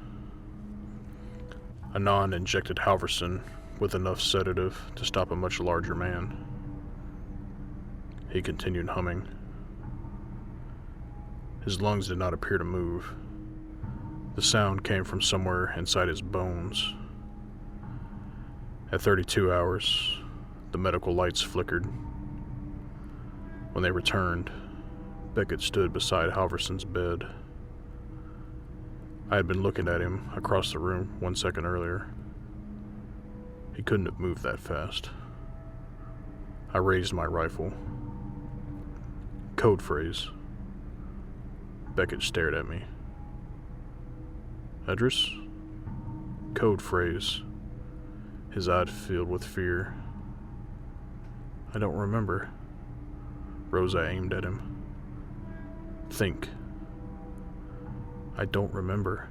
Anon injected Halverson with enough sedative to stop a much larger man. He continued humming. His lungs did not appear to move. The sound came from somewhere inside his bones. At 32 hours, the medical lights flickered. When they returned, Beckett stood beside Halverson's bed. I had been looking at him across the room 1 second earlier. He couldn't have moved that fast. I raised my rifle. Code phrase. Beckett stared at me. Address? Code phrase. His eyes filled with fear. I don't remember. Rosa aimed at him. Think. I don't remember.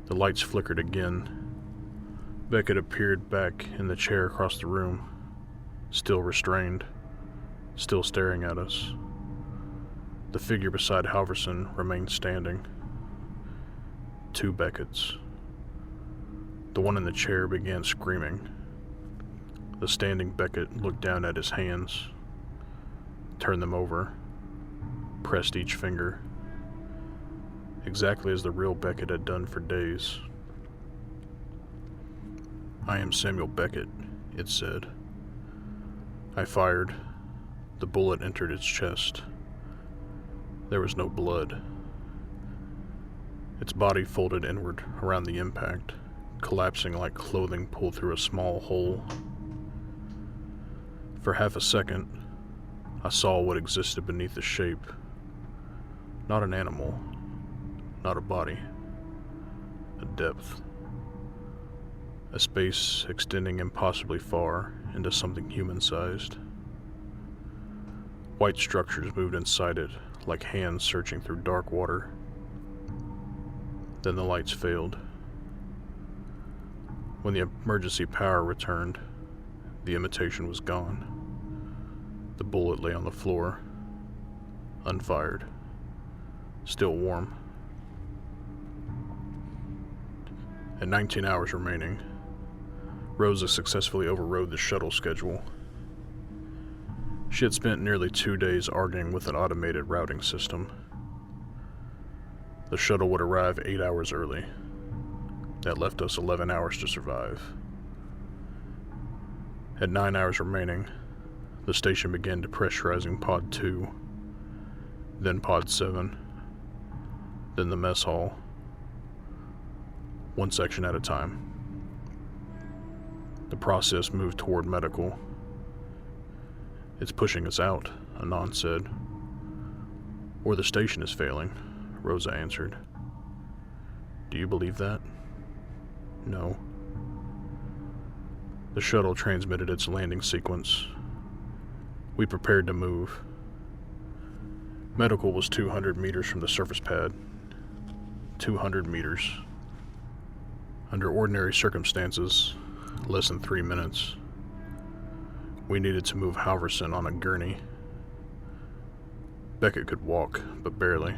The lights flickered again. Beckett appeared back in the chair across the room, still restrained, still staring at us. The figure beside Halverson remained standing. 2 Becketts. The one in the chair began screaming. The standing Beckett looked down at his hands, turned them over, pressed each finger, exactly as the real Beckett had done for days. I am Samuel Beckett, it said. I fired. The bullet entered its chest. There was no blood. Its body folded inward around the impact, collapsing like clothing pulled through a small hole. For half a second, I saw what existed beneath the shape. Not an animal, not a body, a depth. A space extending impossibly far into something human-sized. White structures moved inside it, like hands searching through dark water. Then the lights failed. When the emergency power returned, the imitation was gone. The bullet lay on the floor, unfired, still warm. At 19 hours remaining, Rosa successfully overrode the shuttle schedule. She had spent nearly 2 days arguing with an automated routing system. The shuttle would arrive 8 hours early. That left us 11 hours to survive. At 9 hours remaining, the station began depressurizing Pod 2, then Pod 7, then the mess hall, one section at a time. The process moved toward medical. It's pushing us out, Anon said. Or the station is failing, Rosa answered. Do you believe that? No. The shuttle transmitted its landing sequence. We prepared to move. Medical was 200 meters from the surface pad. 200 meters. Under ordinary circumstances, less than 3 minutes. We needed to move Halverson on a gurney. Beckett could walk, but barely.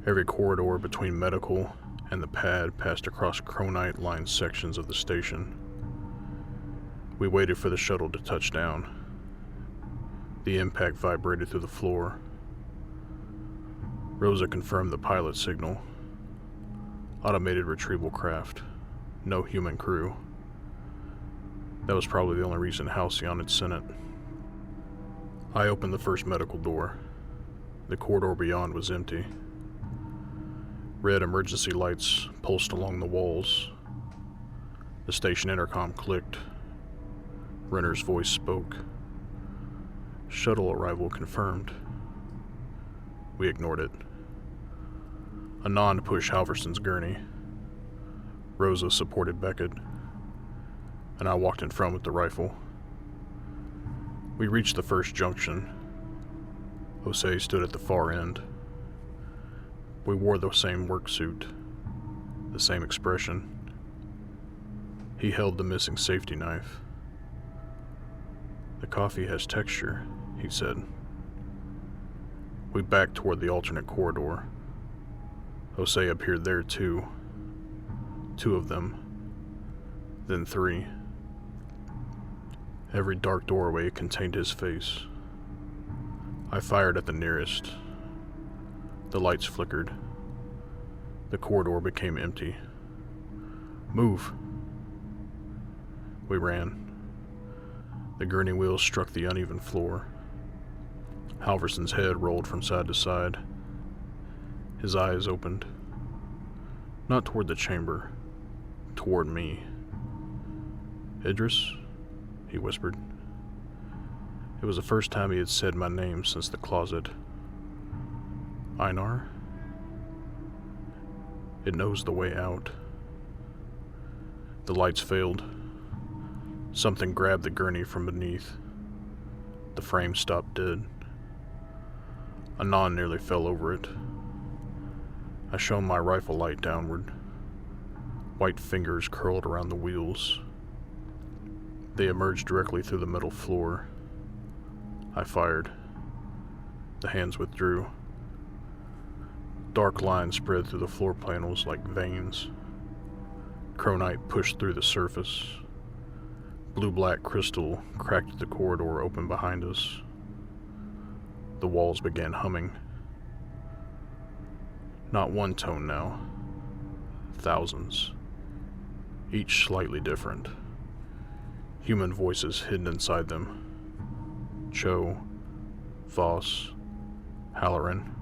Every corridor between medical and the pad passed across chronite-lined sections of the station. We waited for the shuttle to touch down. The impact vibrated through the floor. Rosa confirmed the pilot signal. Automated retrieval craft. No human crew. That was probably the only reason Halcyon had sent it. I opened the first medical door. The corridor beyond was empty. Red emergency lights pulsed along the walls. The station intercom clicked. Renner's voice spoke. Shuttle arrival confirmed. We ignored it. Anon pushed Halverson's gurney. Rosa supported Beckett, and I walked in front with the rifle. We reached the first junction. Jose stood at the far end. We wore the same work suit, the same expression. He held the missing safety knife. "The coffee has texture," he said. We backed toward the alternate corridor. Jose appeared there too. 2 of them, then 3. Every dark doorway contained his face. I fired at the nearest. The lights flickered. The corridor became empty. "Move!" We ran. The gurney wheels struck the uneven floor. Halverson's head rolled from side to side. His eyes opened. Not toward the chamber, toward me. "Idris?" he whispered. It was the first time he had said my name since the closet. "Einar?" "It knows the way out." The lights failed. Something grabbed the gurney from beneath. The frame stopped dead. Anon nearly fell over it. I shone my rifle light downward. White fingers curled around the wheels. They emerged directly through the metal floor. I fired. The hands withdrew. Dark lines spread through the floor panels like veins. Chronite pushed through the surface. Blue-black crystal cracked the corridor open behind us. The walls began humming. Not one tone now. Thousands. Each slightly different. Human voices hidden inside them. Cho, Voss, Halloran,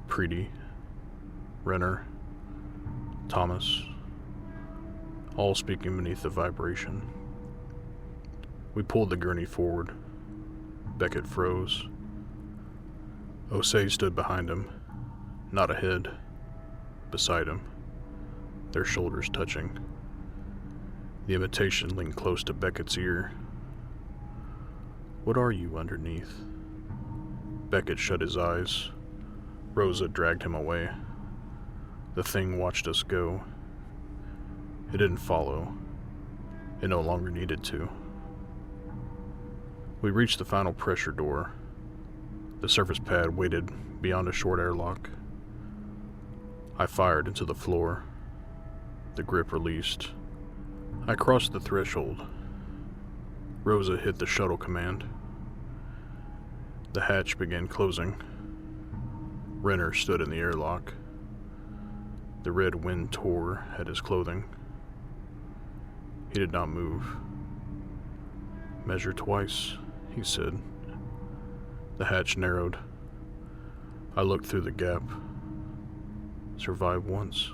Preety, Renner, Thomas, all speaking beneath the vibration. We pulled the gurney forward. Beckett froze. Jose stood behind him, not ahead, beside him, their shoulders touching. The imitation leaned close to Beckett's ear. "What are you underneath?" Beckett shut his eyes. Rosa dragged him away. The thing watched us go. It didn't follow. It no longer needed to. We reached the final pressure door. The surface pad waited beyond a short airlock. I fired into the floor. The grip released. I crossed the threshold. Rosa hit the shuttle command. The hatch began closing. Renner stood in the airlock. The red wind tore at his clothing. He did not move. "Measure twice," he said. The hatch narrowed. I looked through the gap. Survive once.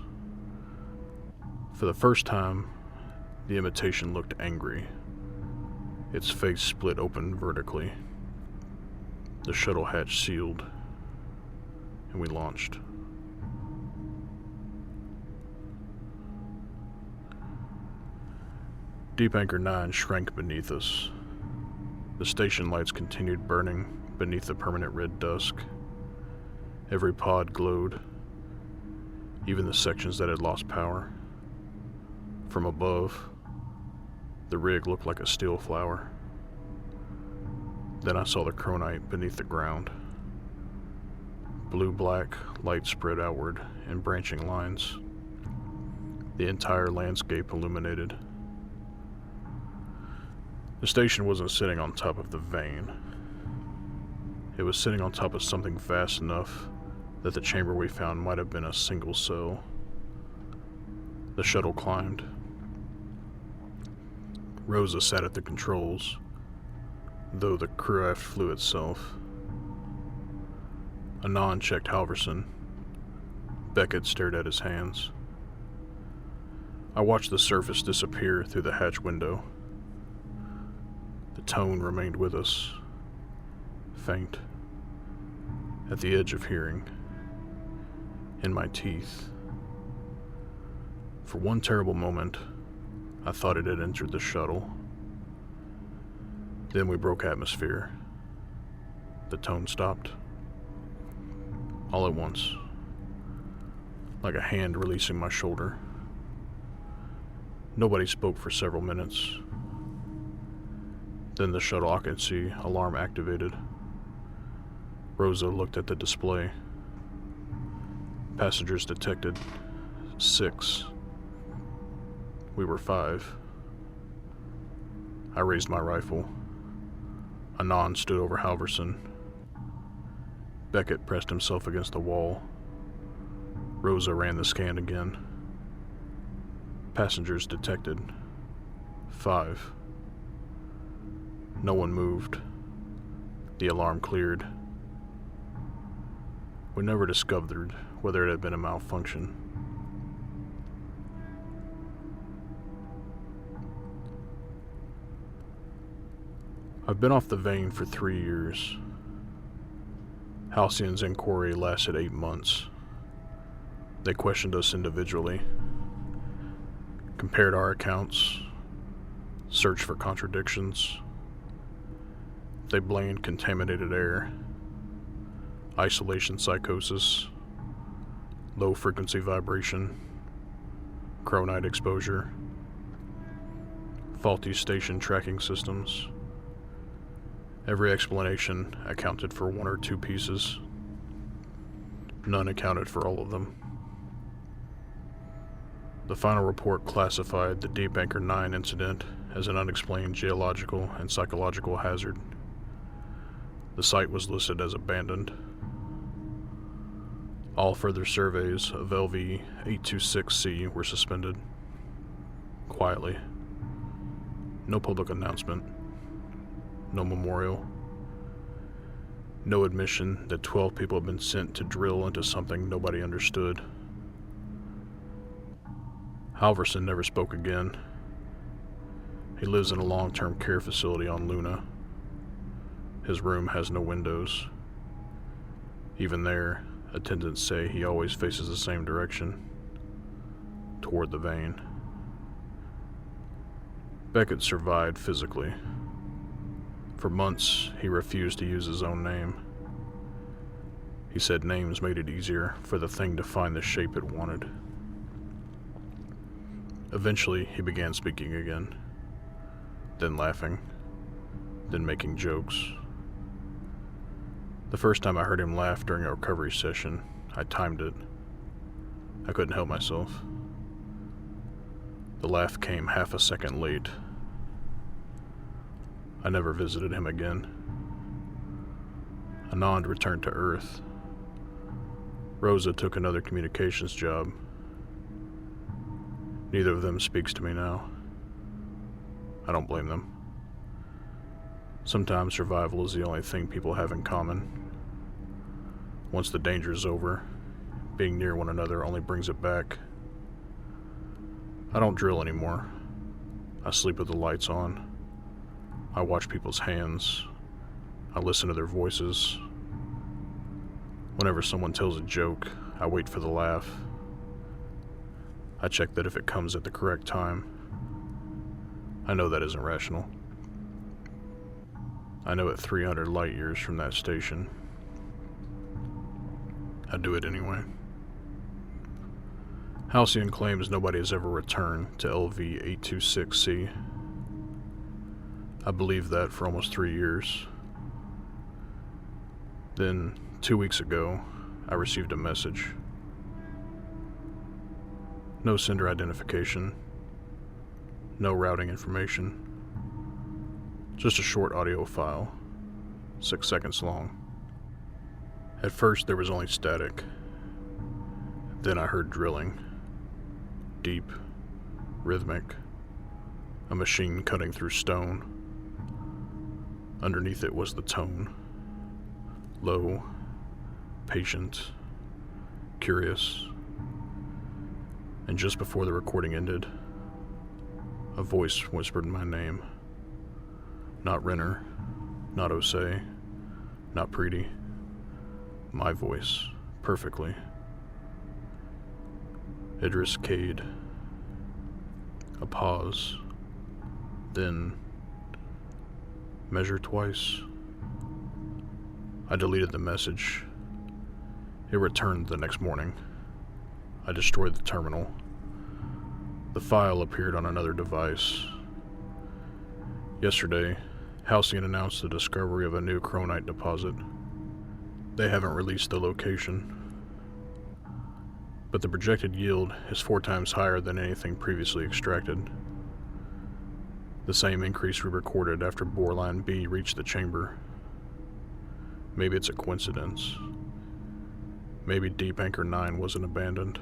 For the first time, the imitation looked angry. Its face split open vertically. The shuttle hatch sealed, and we launched. Deep Anchor 9 shrank beneath us. The station lights continued burning beneath the permanent red dusk. Every pod glowed, even the sections that had lost power. From above, the rig looked like a steel flower. Then I saw the chronite beneath the ground. Blue-black light spread outward in branching lines. The entire landscape illuminated. The station wasn't sitting on top of the vein. It was sitting on top of something vast enough that the chamber we found might have been a single cell. The shuttle climbed. Rosa sat at the controls, though the craft flew itself. Anon checked Halverson. Beckett stared at his hands. I watched the surface disappear through the hatch window. The tone remained with us, faint, at the edge of hearing, in my teeth. For one terrible moment, I thought it had entered the shuttle. Then we broke atmosphere. The tone stopped. All at once. like a hand releasing my shoulder. Nobody spoke for several minutes. Then the shuttle occupancy alarm activated. Rosa looked at the display. Passengers detected 6. We were 5. I raised my rifle. Anand stood over Halverson. Beckett pressed himself against the wall. Rosa ran the scan again. Passengers detected 5. No one moved. The alarm cleared. We never discovered whether it had been a malfunction. I've been off the vein for 3 years. Halcyon's inquiry lasted 8 months. They questioned us individually, compared our accounts, searched for contradictions. They blamed contaminated air, isolation psychosis, low frequency vibration, chronite exposure, faulty station tracking systems. Every explanation accounted for 1 or 2 pieces. None accounted for all of them. The final report classified the Deep Anchor 9 incident as an unexplained geological and psychological hazard. The site was listed as abandoned. All further surveys of LV-826C were suspended. Quietly. No public announcement. No memorial. No admission that 12 people had been sent to drill into something nobody understood. Halverson never spoke again. He lives in a long-term care facility on Luna. His room has no windows. Even there, attendants say he always faces the same direction, toward the vein. Beckett survived physically. For months, he refused to use his own name. He said names made it easier for the thing to find the shape it wanted. Eventually, he began speaking again, then laughing, then making jokes. The first time I heard him laugh during a recovery session, I timed it. I couldn't help myself. The laugh came half a second late. I never visited him again. Anand returned to Earth. Rosa took another communications job. Neither of them speaks to me now. I don't blame them. Sometimes survival is the only thing people have in common. Once the danger is over, being near one another only brings it back. I don't drill anymore. I sleep with the lights on. I watch people's hands. I listen to their voices. Whenever someone tells a joke, I wait for the laugh. I check that if it comes at the correct time. I know that isn't rational. I know it 300 light years from that station. I do it anyway. Halcyon claims nobody has ever returned to LV-826C. I believed that for almost 3 years. Then, 2 weeks ago, I received a message. No sender identification. No routing information. Just a short audio file, 6 seconds long. At first there was only static. Then I heard drilling. Deep, rhythmic. A machine cutting through stone. Underneath it was the tone. Low, patient, curious. And just before the recording ended, a voice whispered my name. Not Renner, not Osei, not Preety. My voice, perfectly. Idris Cade. A pause. Then, measure twice. I deleted the message. It returned the next morning. I destroyed the terminal. The file appeared on another device. Yesterday, Halcyon announced the discovery of a new chronite deposit. They haven't released the location, but the projected yield is 4 times higher than anything previously extracted. The same increase we recorded after Boreline B reached the chamber. Maybe it's a coincidence. Maybe Deep Anchor 9 wasn't abandoned.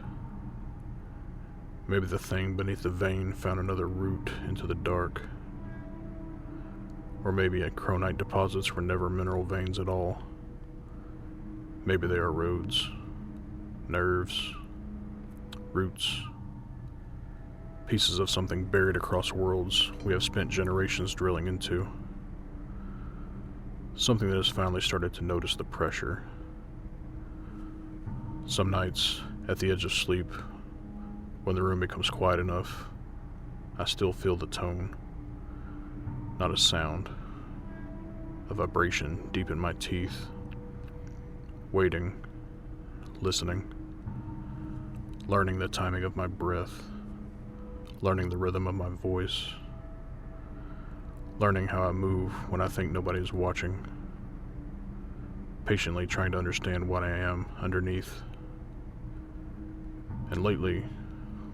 Maybe the thing beneath the vein found another route into the dark. Or maybe chronite deposits were never mineral veins at all. Maybe they are roads, nerves, roots, pieces of something buried across worlds we have spent generations drilling into. Something that has finally started to notice the pressure. Some nights, at the edge of sleep, when the room becomes quiet enough, I still feel the tone. Not a sound, a vibration deep in my teeth. Waiting, listening, learning the timing of my breath, learning the rhythm of my voice, learning how I move when I think nobody is watching, patiently trying to understand what I am underneath. And lately,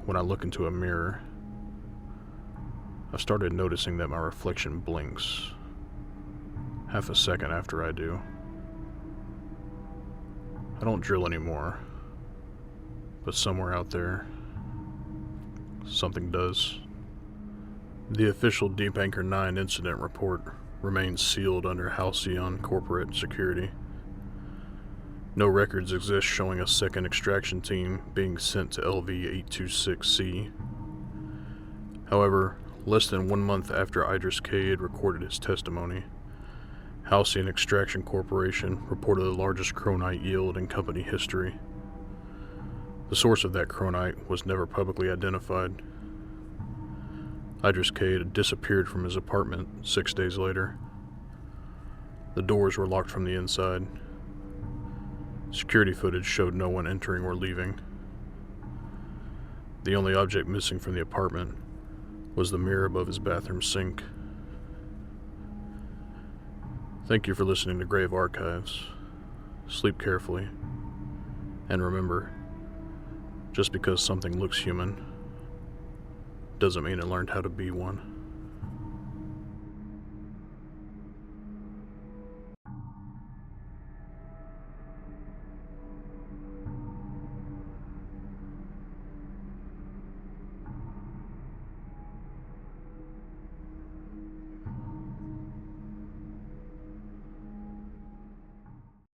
when I look into a mirror, I've started noticing that my reflection blinks, half a second after I do. I don't drill anymore, but somewhere out there, something does. The official Deep Anchor 9 incident report remains sealed under Halcyon corporate security. No records exist showing a second extraction team being sent to LV-826C. However, less than 1 month after Idris Cade recorded his testimony, Halcyon Extraction Corporation reported the largest chronite yield in company history. The source of that chronite was never publicly identified. Idris Cade had disappeared from his apartment 6 days later. The doors were locked from the inside. Security footage showed no one entering or leaving. The only object missing from the apartment was the mirror above his bathroom sink. Thank you for listening to Grave Archives. Sleep carefully. And remember, just because something looks human doesn't mean it learned how to be one.